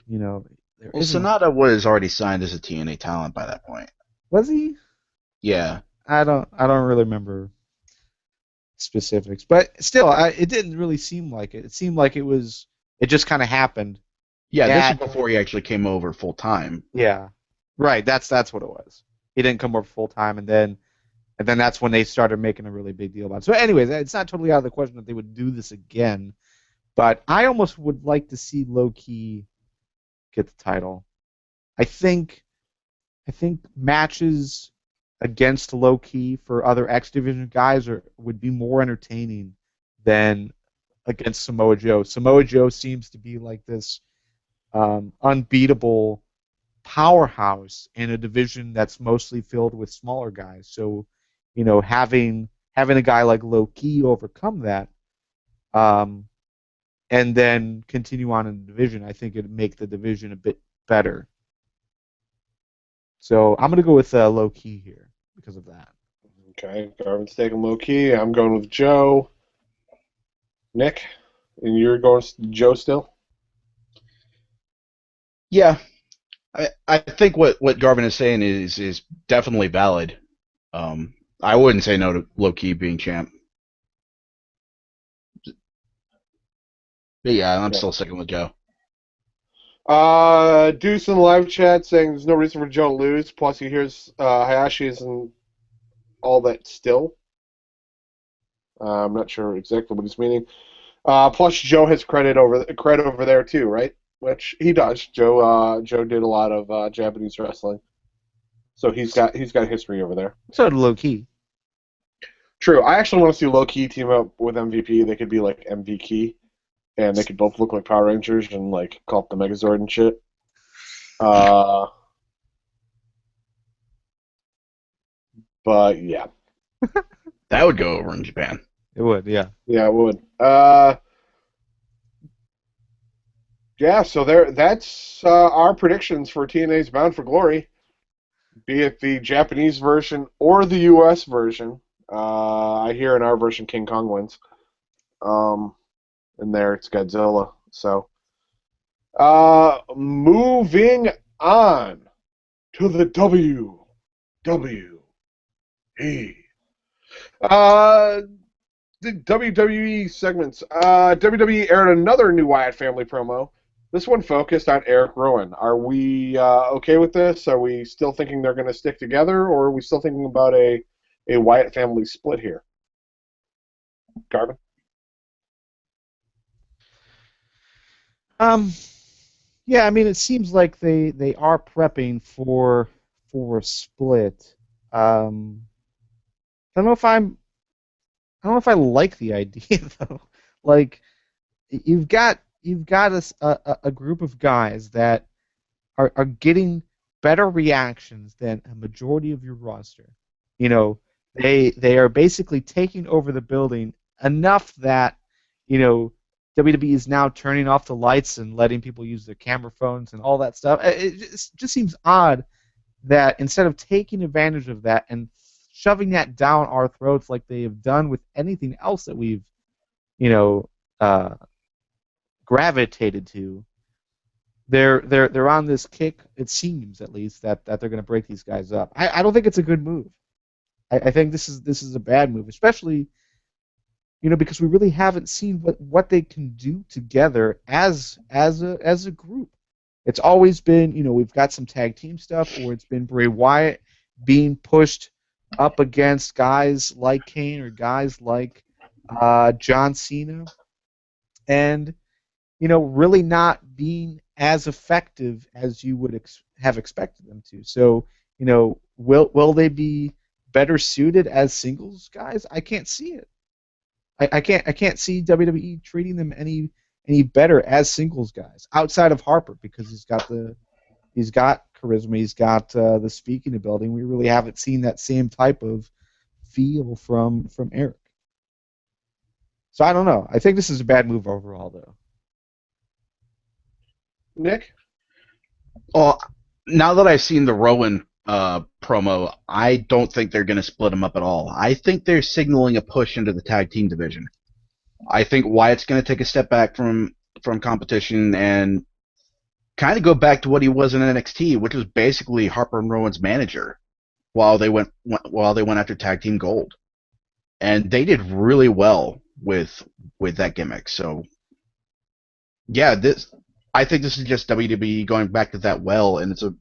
Well, Sonata was already signed as a TNA talent by that point. Was he? Yeah. I don't really remember specifics, but still, it didn't really seem like it. It seemed like it just kind of happened. Yeah, this was before he actually came over full time. Yeah, right. That's what it was. He didn't come over full time, and then that's when they started making a really big deal about it. So, anyways, it's not totally out of the question that they would do this again, but I almost would like to see Low Ki get the title. I think matches against Low Ki for other X Division guys would be more entertaining than against Samoa Joe. Samoa Joe seems to be like this unbeatable powerhouse in a division that's mostly filled with smaller guys. So, having a guy like Low Ki overcome that, and then continue on in the division, I think it'd make the division a bit better. So I'm gonna go with Low Ki here because of that. Okay, Garvin's taking Low Ki. I'm going with Joe. Nick, and you're going Joe still? Yeah, I think what Garvin is saying is definitely valid. I wouldn't say no to Low Ki being champ. But yeah, I'm still sticking with Joe. Deuce in the live chat saying there's no reason for Joe to lose. Plus, he hears Hayashi isn't all that still. I'm not sure exactly what he's meaning. Plus, Joe has credit over there too, right? Which he does. Joe did a lot of Japanese wrestling, so he's got history over there. So did Low Ki. True. I actually want to see Low Ki team up with MVP. They could be like MVP, and they could both look like Power Rangers and like call it the Megazord and shit. But yeah, that would go over in Japan. It would, yeah. Yeah, it would. Yeah, so that's our predictions for TNA's Bound for Glory, be it the Japanese version or the U.S. version. I hear in our version King Kong wins. In there it's Godzilla. So, moving on to the WWE. The WWE segments. WWE aired another new Wyatt family promo. This one focused on Eric Rowan. Are we okay with this? Are we still thinking they're going to stick together, or are we still thinking about a Wyatt family split here? Garvin? Yeah, I mean, it seems like they are prepping for a split. I don't know if I like the idea though. Like, you've got a group of guys that are getting better reactions than a majority of your roster. They are basically taking over the building enough that WWE is now turning off the lights and letting people use their camera phones and all that stuff. It just seems odd that instead of taking advantage of that and shoving that down our throats like they have done with anything else that we've gravitated to, they're on this kick. It seems, at least, that they're going to break these guys up. I don't think it's a good move. I think this is a bad move, especially because we really haven't seen what they can do together as a group. It's always been we've got some tag team stuff, or it's been Bray Wyatt being pushed up against guys like Kane or guys like John Cena, and really not being as effective as you would have expected them to. So, will they be better suited as singles guys? I can't see it. I can't see WWE treating them any better as singles guys outside of Harper, because he's got charisma, he's got the speaking ability. We really haven't seen that same type of feel from Eric. So I don't know. I think this is a bad move overall, though. Nick? Well, now that I've seen the Rowan promo, I don't think they're going to split them up at all. I think they're signaling a push into the tag team division. I think Wyatt's going to take a step back from competition and kind of go back to what he was in NXT, which was basically Harper and Rowan's manager while they went after tag team gold, and they did really well with that gimmick. So yeah, I think this is just WWE going back to that well, and it's a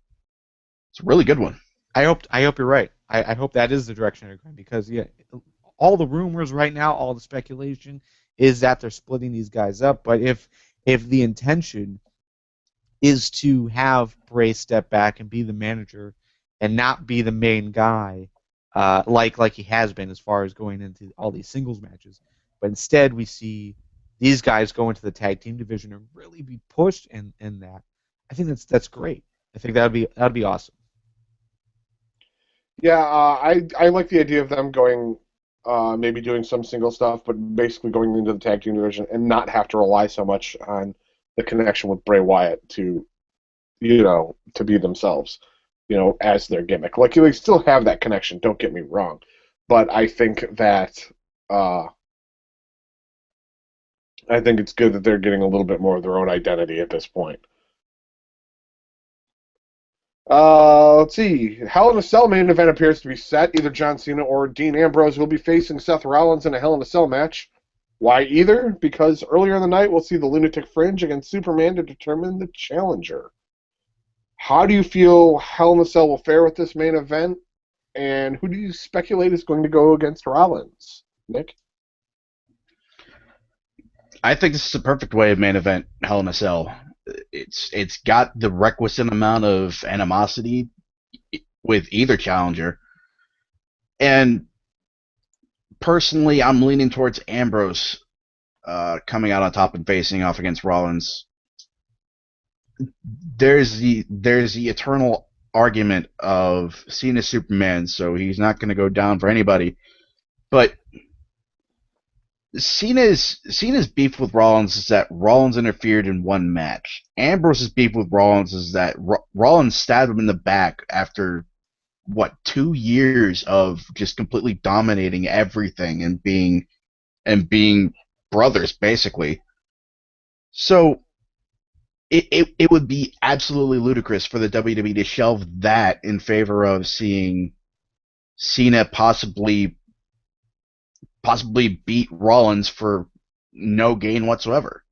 really good one. I hope you're right. I hope that is the direction they're going, because all the rumors right now, all the speculation is that they're splitting these guys up. But if the intention is to have Bray step back and be the manager and not be the main guy, like he has been as far as going into all these singles matches. But instead, we see these guys go into the tag team division and really be pushed in that. I think that's great. I think that'd be awesome. Yeah, I like the idea of them going, maybe doing some single stuff, but basically going into the tag team division and not have to rely so much on the connection with Bray Wyatt to, to be themselves, as their gimmick. Like, they still have that connection, don't get me wrong, but I think that, I think it's good that they're getting a little bit more of their own identity at this point. Let's see. Hell in a Cell main event appears to be set. Either John Cena or Dean Ambrose will be facing Seth Rollins in a Hell in a Cell match. Why either? Because earlier in the night we'll see the Lunatic Fringe against Superman to determine the challenger. How do you feel Hell in a Cell will fare with this main event? And who do you speculate is going to go against Rollins? Nick? I think this is the perfect way of main event Hell in a Cell. It's got the requisite amount of animosity with either challenger, and personally, I'm leaning towards Ambrose coming out on top and facing off against Rollins. There's the eternal argument of Cena's Superman, so he's not going to go down for anybody, but Cena's beef with Rollins is that Rollins interfered in one match. Ambrose's beef with Rollins is that Rollins stabbed him in the back after 2 years of just completely dominating everything and being brothers basically. So it would be absolutely ludicrous for the WWE to shelve that in favor of seeing Cena possibly beat Rollins for no gain whatsoever.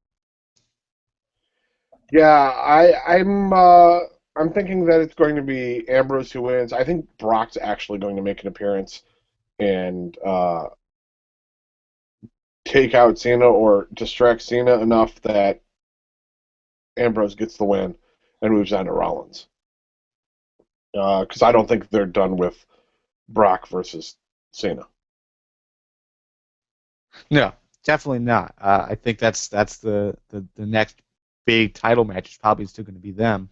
Yeah, I'm thinking that it's going to be Ambrose who wins. I think Brock's actually going to make an appearance and take out Cena or distract Cena enough that Ambrose gets the win and moves on to Rollins. Because I don't think they're done with Brock versus Cena. No, definitely not. I think that's the next big title match is probably still going to be them.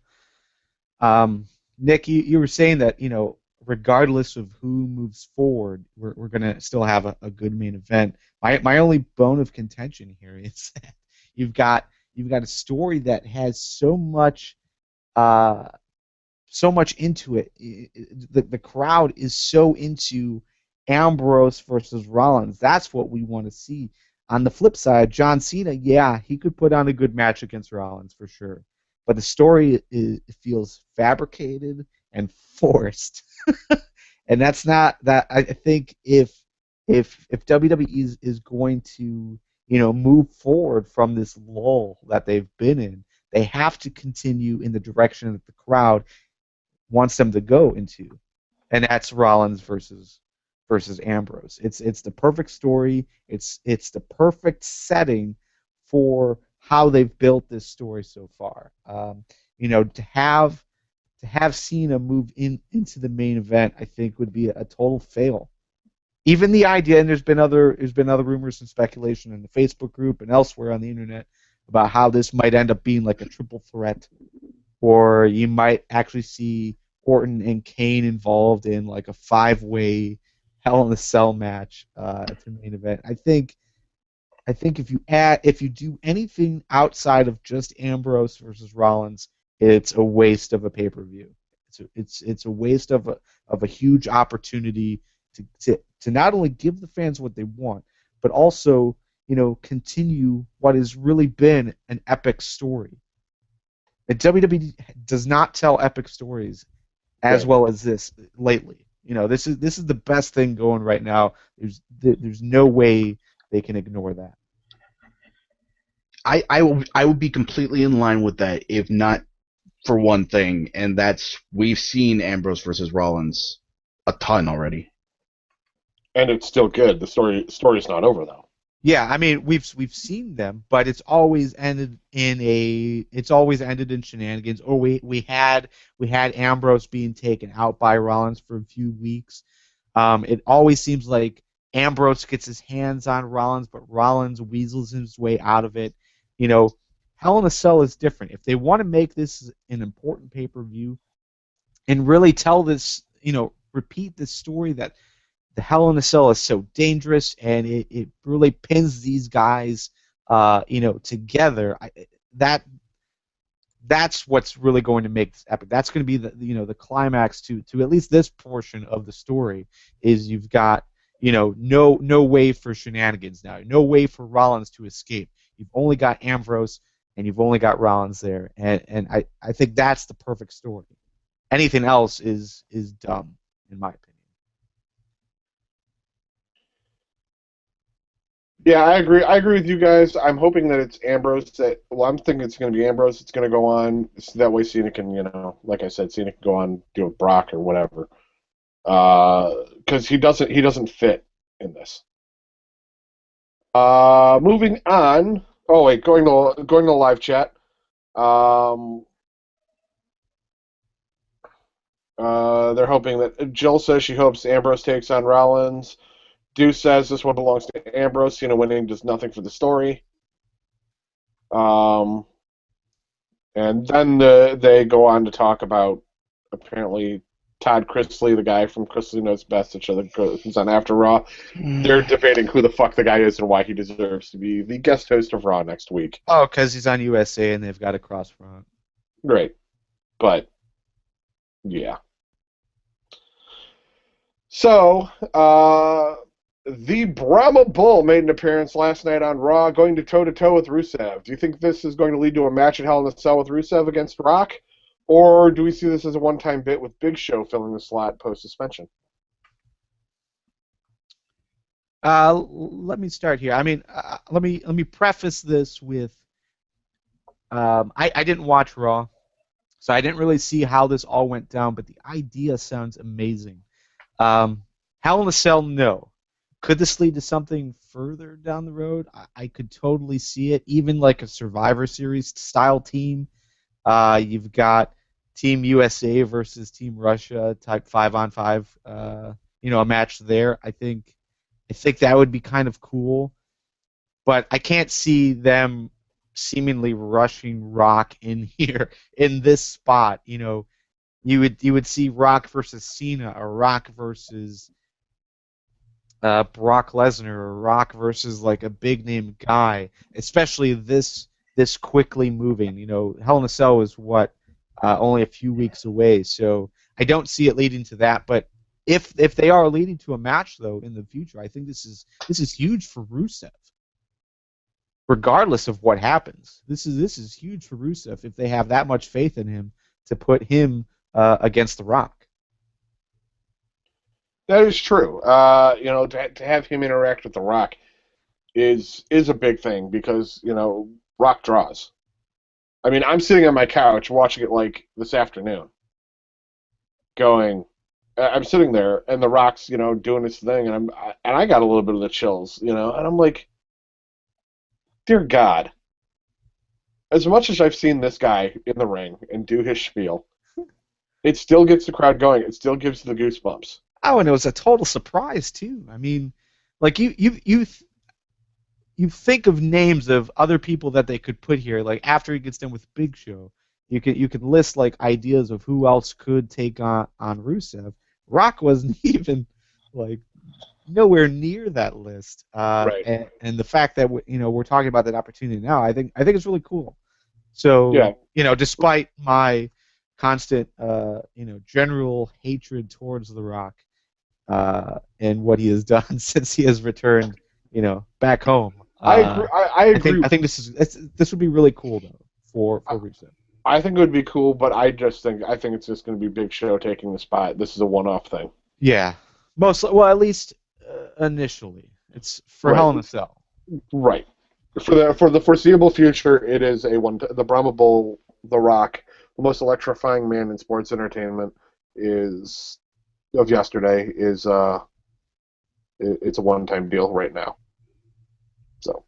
Nick, you were saying that regardless of who moves forward, we're going to still have a good main event. My only bone of contention here is that you've got a story that has so much into it. The crowd is so into Ambrose versus Rollins. That's what we want to see. On the flip side, John Cena, yeah, he could put on a good match against Rollins for sure. But the story feels fabricated and forced. And that's not that. I think if WWE is going to move forward from this lull that they've been in, they have to continue in the direction that the crowd wants them to go into, and that's Rollins versus Ambrose. It's the perfect story. It's the perfect setting for how they've built this story so far. To have Cena move into the main event, I think would be a total fail. Even the idea, and there's been other rumors and speculation in the Facebook group and elsewhere on the internet about how this might end up being like a triple threat, or you might actually see Orton and Kane involved in like a 5-way Hell in a Cell match at the main event. I think if you do anything outside of just Ambrose versus Rollins, it's a waste of a pay-per-view. It's a waste of a huge opportunity to not only give the fans what they want, but also continue what has really been an epic story. And WWE does not tell epic stories as well as this lately. This is the best thing going right now. There's no way they can ignore that. I would be completely in line with that, if not for one thing, and that's we've seen Ambrose versus Rollins a ton already. And it's still good. The story's not over though. Yeah, I mean we've seen them, but it's always ended in shenanigans. Or we had Ambrose being taken out by Rollins for a few weeks. It always seems like Ambrose gets his hands on Rollins, but Rollins weasels his way out of it. You know, Hell in a Cell is different. If they want to make this an important pay-per-view and really tell this, repeat this story that the Hell in a Cell is so dangerous and it really pins these guys, together. That's what's really going to make this epic. That's going to be the climax to at least this portion of the story. Is you've got no way for shenanigans now, no way for Rollins to escape. You've only got Ambrose and you've only got Rollins there, and I think that's the perfect story. Anything else is dumb, in my opinion. Yeah, I agree. I agree with you guys. I'm hoping that it's Ambrose. I'm thinking it's going to be Ambrose. It's going to go on. So that way Cena can, like I said, Cena can go on deal with Brock or whatever. Because he doesn't fit in this. Moving on. Oh wait, going to live chat. They're hoping that Jill says she hopes Ambrose takes on Rollins. Deuce says this one belongs to Ambrose. Winning does nothing for the story. And then they go on to talk about apparently Todd Chrisley, the guy from Chrisley Knows Best, who's on After Raw. They're debating who the fuck the guy is and why he deserves to be the guest host of Raw next week. Oh, because he's on USA and they've got a cross front. Great. But, yeah. So, the Brahma Bull made an appearance last night on Raw, going to toe-to-toe with Rusev. Do you think this is going to lead to a match at Hell in a Cell with Rusev against Rock? Or do we see this as a one-time bit with Big Show filling the slot post-suspension? Let me start here. I mean, let me preface this with I didn't watch Raw, so I didn't really see how this all went down, but the idea sounds amazing. Hell in a Cell, no. Could this lead to something further down the road? I could totally see it, even like a Survivor Series style team. You've got Team USA versus Team Russia type 5-on-5, a match there. I think that would be kind of cool, but I can't see them seemingly rushing Rock in here in this spot. You would see Rock versus Cena, or Rock versus Brock Lesnar, or Rock versus like a big name guy, especially this quickly moving. Hell in a Cell is only a few weeks away, so I don't see it leading to that. But if they are leading to a match though in the future, I think this is huge for Rusev. Regardless of what happens, this is huge for Rusev if they have that much faith in him to put him against The Rock. That is true. To have him interact with The Rock is a big thing because, Rock draws. I mean, I'm sitting on my couch watching it like this afternoon, I'm sitting there and The Rock's, doing his thing, and I got a little bit of the chills, and I'm like, dear God, as much as I've seen this guy in the ring and do his spiel, it still gets the crowd going. It still gives the goosebumps. Oh, and it was a total surprise too. I mean, like you think of names of other people that they could put here. Like after he gets done with Big Show, you can list like ideas of who else could take on Rusev. Rock wasn't even like nowhere near that list. Right. And the fact that we're talking about that opportunity now, I think it's really cool. So yeah. Despite my constant general hatred towards The Rock and what he has done since he has returned back home. I agree. I agree. I think this would be really cool though for Rusev. I think it would be cool, but I think it's just going to be Big Show taking the spot. This is a one-off thing. Yeah, at least initially, it's for right. Hell in a Cell. Right. For the foreseeable future, it is the Brahma Bull, The Rock, the most electrifying man in sports entertainment of yesterday is it's a one-time deal right now. So.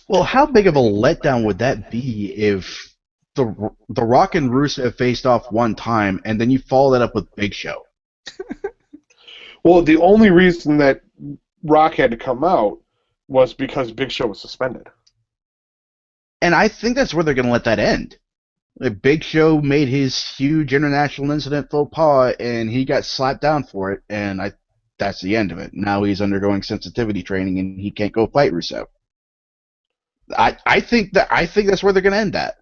Well, how big of a letdown would that be if the Rock and Rusev faced off one time, and then you follow that up with Big Show? Well, the only reason that Rock had to come out was because Big Show was suspended. And I think that's where they're going to let that end. Big Show made his huge international incident faux pas, and he got slapped down for it, and that's the end of it. Now he's undergoing sensitivity training, and he can't go fight Rusev. I think that's where they're going to end that.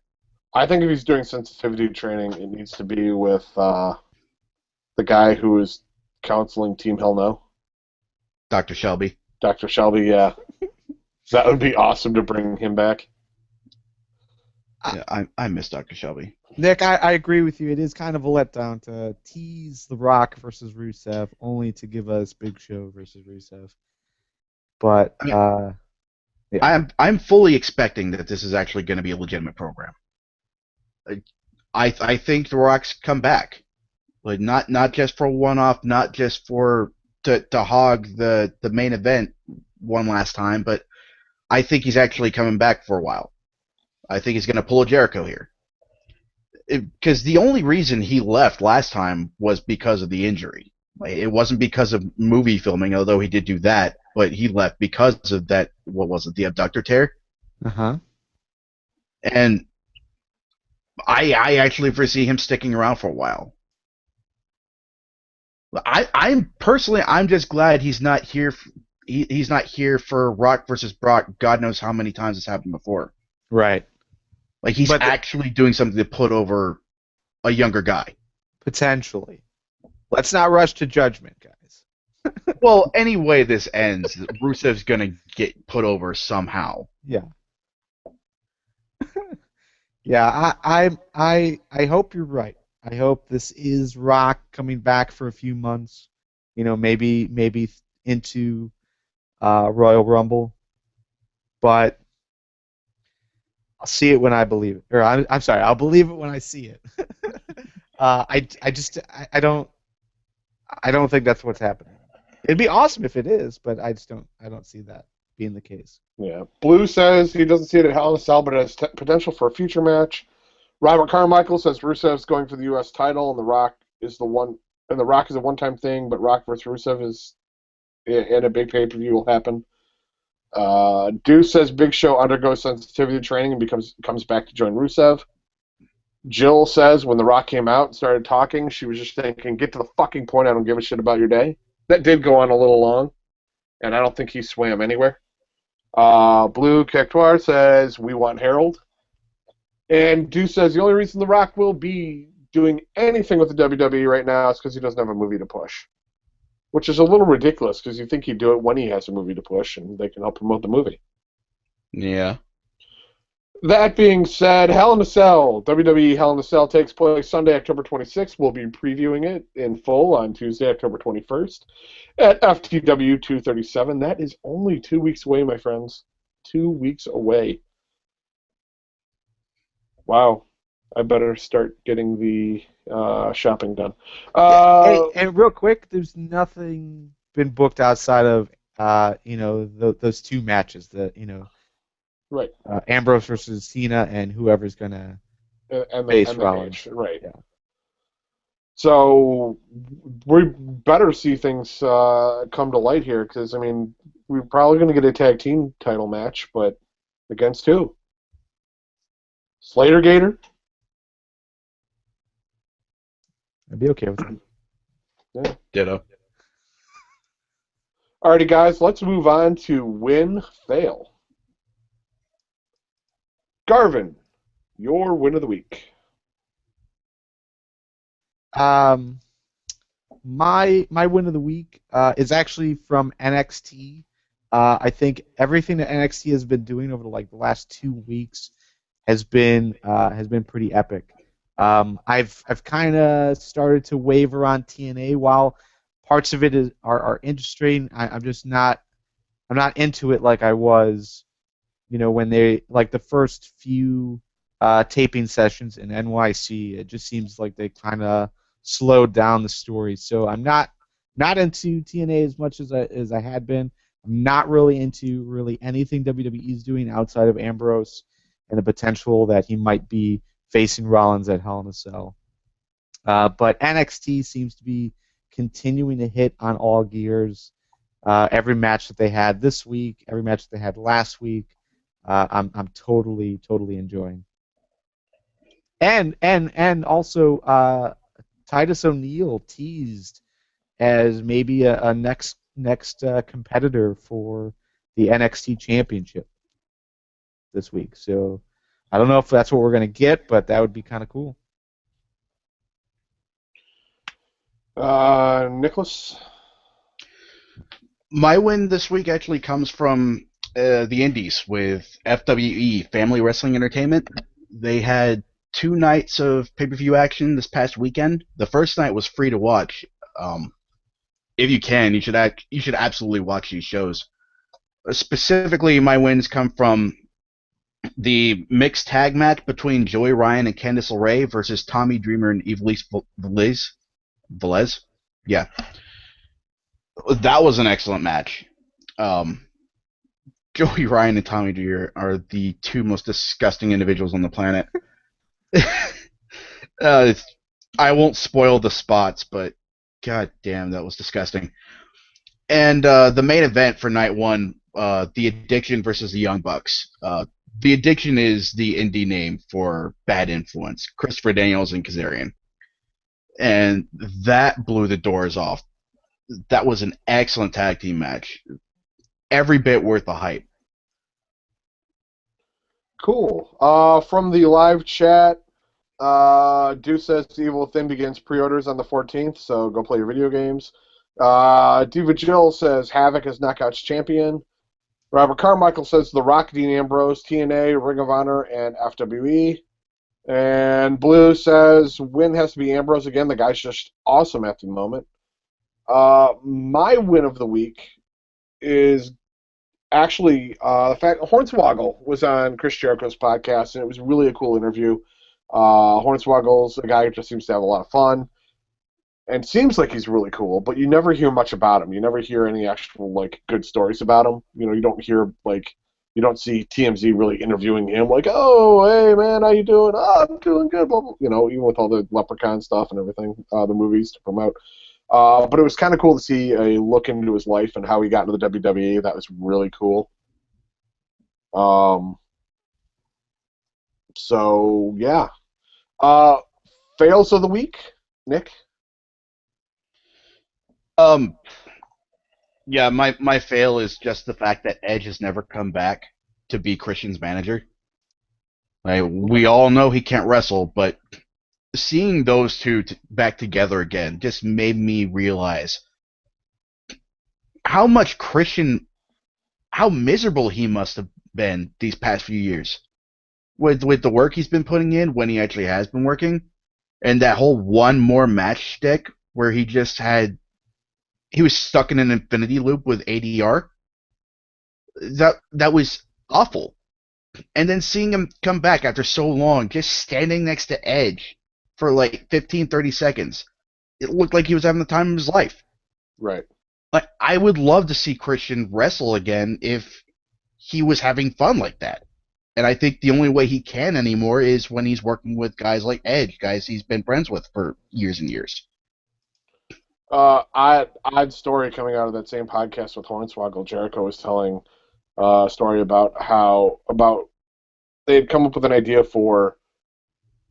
I think if he's doing sensitivity training, it needs to be with the guy who is counseling Team Hell No. Dr. Shelby. Dr. Shelby, yeah. That would be awesome to bring him back. Yeah, I miss Dr. Shelby. Nick, I agree with you. It is kind of a letdown to tease The Rock versus Rusev, only to give us Big Show versus Rusev. But yeah. I'm fully expecting that this is actually going to be a legitimate program. I think The Rock's come back, like not just for one-off, not just for to hog the main event one last time, but I think he's actually coming back for a while. I think he's going to pull a Jericho here. Because the only reason he left last time was because of the injury. It wasn't because of movie filming, although he did do that, but he left because of that, what was it, the abductor tear? Uh-huh. And I actually foresee him sticking around for a while. I'm just glad he's not here. He's not here for Rock versus Brock. God knows how many times it's happened before. Right. Like he's actually doing something to put over a younger guy. Potentially. Let's not rush to judgment, guys. Well, any way this ends, Rusev's gonna get put over somehow. Yeah. Yeah, I hope you're right. I hope this is Rock coming back for a few months. You know, maybe into Royal Rumble. But I'll see it when I believe it. Or I'm sorry, I'll believe it when I see it. I don't think that's what's happening. It'd be awesome if it is, but I don't see that being the case. Yeah. Blue says he doesn't see it at Hell in a Cell, but it has potential for a future match. Robert Carmichael says Rusev's going for the U.S. title, and The Rock is a one-time thing, but Rock versus Rusev is in a big pay-per-view will happen. Deuce says Big Show undergoes sensitivity training and comes back to join Rusev. Jill says when The Rock came out and started talking, she was just thinking, get to the fucking point, I don't give a shit about your day. That did go on a little long, and I don't think he swam anywhere. Blue Cactuar says we want Harold. And Deuce says the only reason The Rock will be doing anything with the WWE right now is because he doesn't have a movie to push. Which is a little ridiculous because you think he'd do it when he has a movie to push and they can help promote the movie. Yeah. That being said, Hell in a Cell, WWE Hell in a Cell takes place Sunday, October 26th. We'll be previewing it in full on Tuesday, October 21st at FTW237. That is only 2 weeks away, my friends. 2 weeks away. Wow. I better start getting the shopping done. Hey, and real quick, there's nothing been booked outside of those two matches. Right. Ambrose versus Cena and whoever's gonna face Rollins. Right. Yeah. So we better see things come to light here because I mean we're probably going to get a tag team title match, but against who? Slater Gator. I'd be okay with that. Yeah. Ditto. Alrighty, guys, let's move on to win, fail. Garvin, your win of the week. My win of the week is actually from NXT. I think everything that NXT has been doing over the last 2 weeks has been pretty epic. I've kind of started to waver on TNA while parts of it are interesting. I'm not into it like I was, when they the first few taping sessions in NYC. It just seems like they kind of slowed down the story. So I'm not into TNA as much as I had been. I'm not really into anything WWE is doing outside of Ambrose and the potential that he might be facing Rollins at Hell in a Cell. But NXT seems to be continuing to hit on all gears. Every match that they had this week, every match that they had last week, I'm totally enjoying. And also Titus O'Neil teased as maybe a next competitor for the NXT Championship this week. So I don't know if that's what we're going to get, but that would be kind of cool. Nicholas? My win this week actually comes from the Indies with FWE, Family Wrestling Entertainment. They had 2 nights of pay-per-view action this past weekend. The first night was free to watch. If you can, you should absolutely watch these shows. Specifically, my wins come from the mixed tag match between Joey Ryan and Candice LeRae versus Tommy Dreamer and Ivelisse Velez. Yeah. That was an excellent match. Joey Ryan and Tommy Dreamer are the 2 most disgusting individuals on the planet. I won't spoil the spots, but god damn, that was disgusting. And the main event for night 1, The Addiction versus the Young Bucks. The Addiction is the indie name for Bad Influence, Christopher Daniels and Kazarian. And that blew the doors off. That was an excellent tag team match. Every bit worth the hype. Cool. From the live chat, Deuce says Evil Within begins pre-orders on the 14th, so go play your video games. Diva Jill says Havoc is Knockouts champion. Robert Carmichael says The Rock, Dean Ambrose, TNA, Ring of Honor, and FWE. And Blue says win has to be Ambrose again. The guy's just awesome at the moment. My win of the week is actually the fact Hornswoggle was on Chris Jericho's podcast, and it was really a cool interview. Hornswoggle's a guy who just seems to have a lot of fun and seems like he's really cool, but you never hear much about him. You never hear any actual good stories about him. You don't hear you don't see TMZ really interviewing him like, oh, hey man, how you doing? Oh, I'm doing good. Blah, blah. Even with all the Leprechaun stuff and everything, the movies to promote. But it was kind of cool to see a look into his life and how he got into the WWE. That was really cool. So yeah. Fails of the week, Nick. Yeah, my fail is just the fact that Edge has never come back to be Christian's manager. We all know he can't wrestle, but seeing those 2 back together again just made me realize how miserable he must have been these past few years with the work he's been putting in when he actually has been working, and that whole one more match shtick where he was stuck in an infinity loop with ADR. That was awful. And then seeing him come back after so long, just standing next to Edge for 15, 30 seconds, it looked like he was having the time of his life. Right. I would love to see Christian wrestle again if he was having fun like that. And I think the only way he can anymore is when he's working with guys like Edge, guys he's been friends with for years and years. Odd story coming out of that same podcast with Hornswoggle. Jericho was telling a story about they had come up with an idea for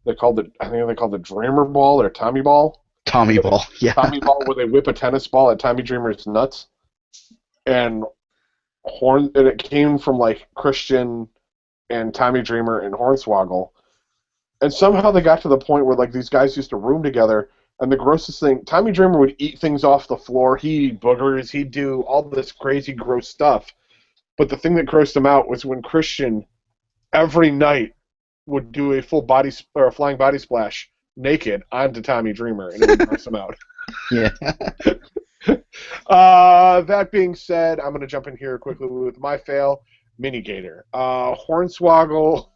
I think they called it Dreamer Ball or Tommy Ball. Tommy Ball, yeah. Tommy Ball, where they whip a tennis ball at Tommy Dreamer's nuts, and it came from Christian and Tommy Dreamer and Hornswoggle, and somehow they got to the point where these guys used to room together. And the grossest thing, Tommy Dreamer would eat things off the floor. He'd eat boogers. He'd do all this crazy, gross stuff. But the thing that grossed him out was when Christian, every night, would do a full body or a flying body splash naked onto Tommy Dreamer, and it would gross him out. Yeah. That being said, I'm going to jump in here quickly with my fail, Minigator. Hornswoggle,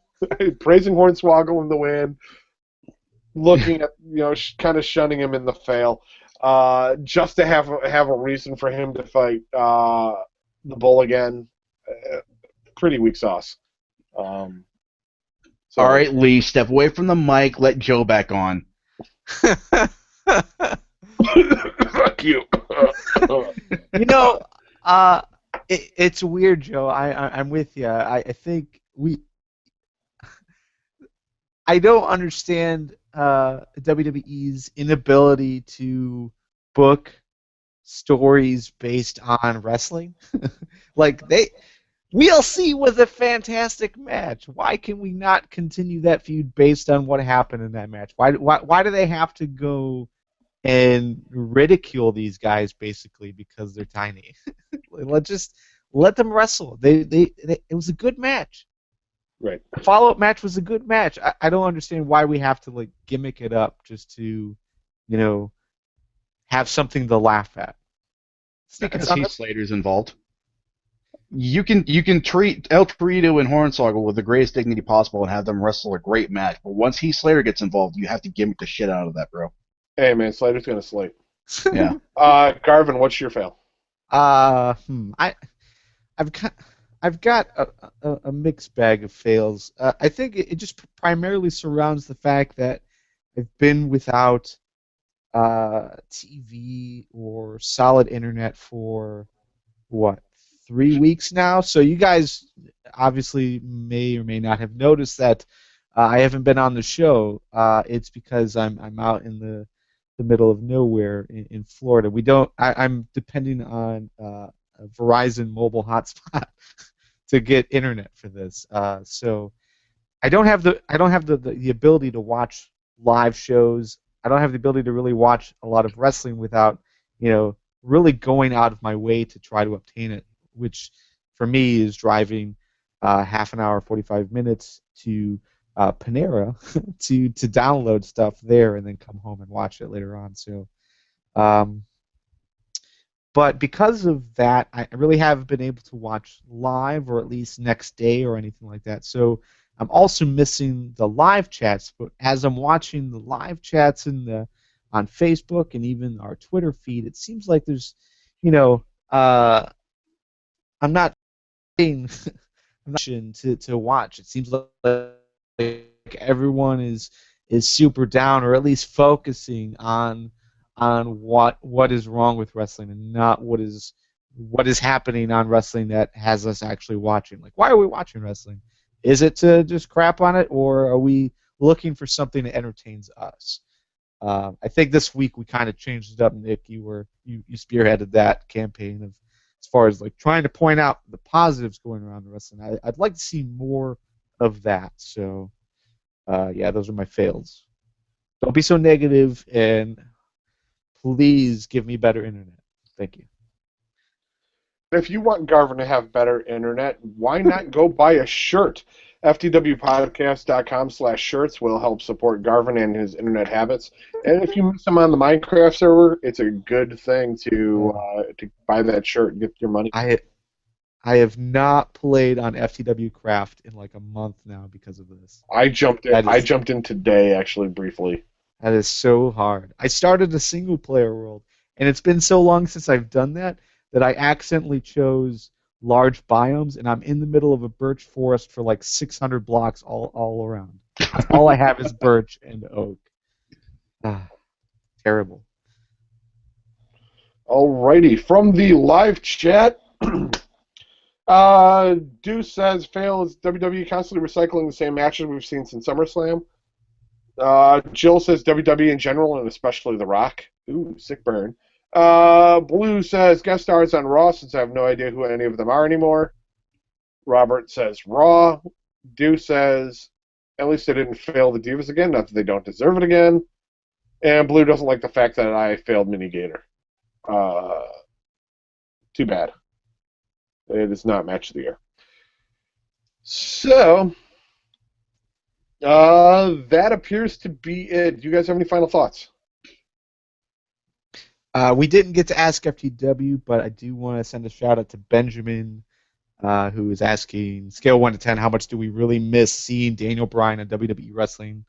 praising Hornswoggle in the win. Looking at, kind of shunning him in the fail, just to have a reason for him to fight the Bull again. Pretty weak sauce. All right, Lee, step away from the mic. Let Joe back on. Fuck you. You know, it's weird, Joe. I'm with you. I think I don't understand WWE's inability to book stories based on wrestling. Like WLC was a fantastic match. Why can we not continue that feud based on what happened in that match? Why do they have to go and ridicule these guys basically because they're tiny? Let them wrestle. It was a good match. Right. The follow-up match was a good match. I don't understand why we have to like gimmick it up just to, have something to laugh at. Because Heath Slater's involved. You can treat El Torito and Hornswoggle with the greatest dignity possible and have them wrestle a great match, but once Heath Slater gets involved, you have to gimmick the shit out of that, bro. Hey man, Slater's gonna slate. Yeah. Garvin, what's your fail? I've got a mixed bag of fails. I think it just primarily surrounds the fact that I've been without TV or solid internet for 3 weeks now. So you guys obviously may or may not have noticed that I haven't been on the show. It's because I'm out in the middle of nowhere in Florida. I'm depending on a Verizon mobile hotspot to get internet for this. So I don't have the ability to watch live shows. I don't have the ability to really watch a lot of wrestling without, really going out of my way to try to obtain it, which for me is driving half an hour, 45 minutes to Panera to download stuff there and then come home and watch it later on. So, but because of that, I really haven't been able to watch live or at least next day or anything like that. So I'm also missing the live chats. But as I'm watching the live chats on Facebook and even our Twitter feed, it seems like there's, I'm not getting to watch. It seems like everyone is super down, or at least focusing on what is wrong with wrestling and not what is happening on wrestling that has us actually watching. Like, why are we watching wrestling? Is it to just crap on it, or are we looking for something that entertains us? I think this week we kind of changed it up, Nick. You spearheaded that campaign of as far as like trying to point out the positives going around the wrestling. I'd like to see more of that. So, those are my fails. Don't be so negative, and please give me better internet. Thank you. If you want Garvin to have better internet, why not go buy a shirt? FTWpodcast.com/shirts will help support Garvin and his internet habits. And if you miss him on the Minecraft server, it's a good thing to buy that shirt and get your money. I have not played on FTW Craft in like a month now because of this. I jumped in today, actually, briefly. That is so hard. I started a single player world, and it's been so long since I've done that I accidentally chose large biomes, and I'm in the middle of a birch forest for like 600 blocks all around. All I have is birch and oak. Terrible. Alrighty, from the live chat, Deuce says, fail is WWE constantly recycling the same matches we've seen since SummerSlam. Jill says WWE in general, and especially The Rock. Ooh, sick burn. Blue says guest stars on Raw since I have no idea who any of them are anymore. Robert says Raw. Deuce says at least they didn't fail the Divas again, not that they don't deserve it again. And Blue doesn't like the fact that I failed Minigator. Too bad. It is not match of the year. So, that appears to be it. Do you guys have any final thoughts? We didn't get to ask FTW, but I do want to send a shout out to Benjamin, who is asking, scale 1 to 10, how much do we really miss seeing Daniel Bryan on WWE Wrestling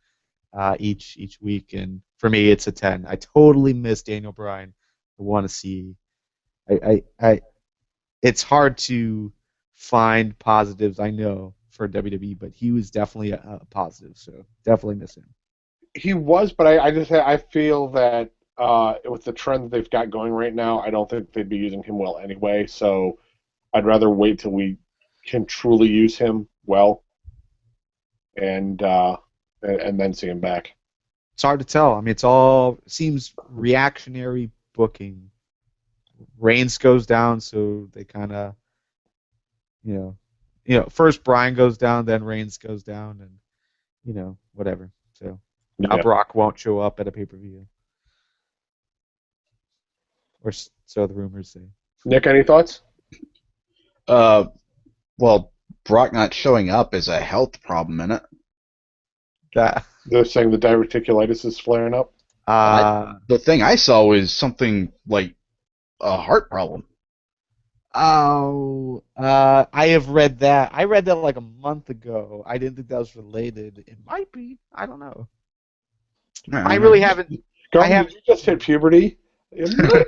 each week? And for me, it's a 10. I totally miss Daniel Bryan. I want to see. It's hard to find positives, I know, for WWE, but he was definitely a positive, so definitely miss him. He was, but I feel that with the trend that they've got going right now, I don't think they'd be using him well anyway. So I'd rather wait till we can truly use him well, and then see him back. It's hard to tell. I mean, it's all seems reactionary booking. Reigns goes down, so they kind of, first Bryan goes down, then Reigns goes down, and whatever. So now Brock won't show up at a pay-per-view, or so the rumors say. Nick, any thoughts? Well, Brock not showing up is a health problem, isn't it? They're saying the diverticulitis is flaring up. The thing I saw was something like a heart problem. Oh, I have read that. I read that like a month ago. I didn't think that was related. It might be. I don't know. I really haven't. Did you just hit puberty? I don't know.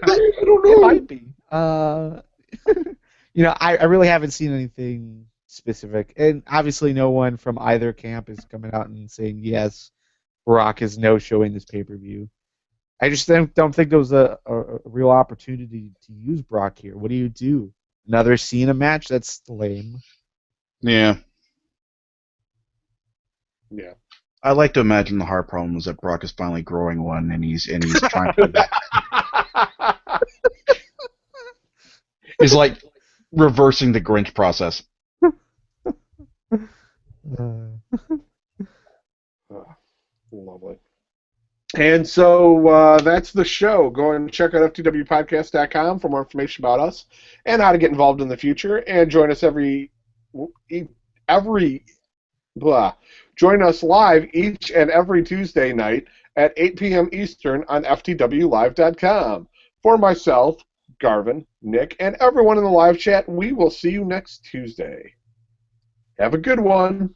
It might be. I really haven't seen anything specific, and obviously no one from either camp is coming out and saying yes, Brock is no showing this pay-per-view. I just don't think there was a real opportunity to use Brock here. What do you do? Another Cena match? That's lame. Yeah. Yeah. I like to imagine the heart problem is that Brock is finally growing one, and he's trying to do that. He's like reversing the Grinch process. Lovely. And so that's the show. Go and check out FTWpodcast.com for more information about us and how to get involved in the future. And join us join us live each and every Tuesday night at 8 p.m. Eastern on FTWLive.com. For myself, Garvin, Nick, and everyone in the live chat, we will see you next Tuesday. Have a good one.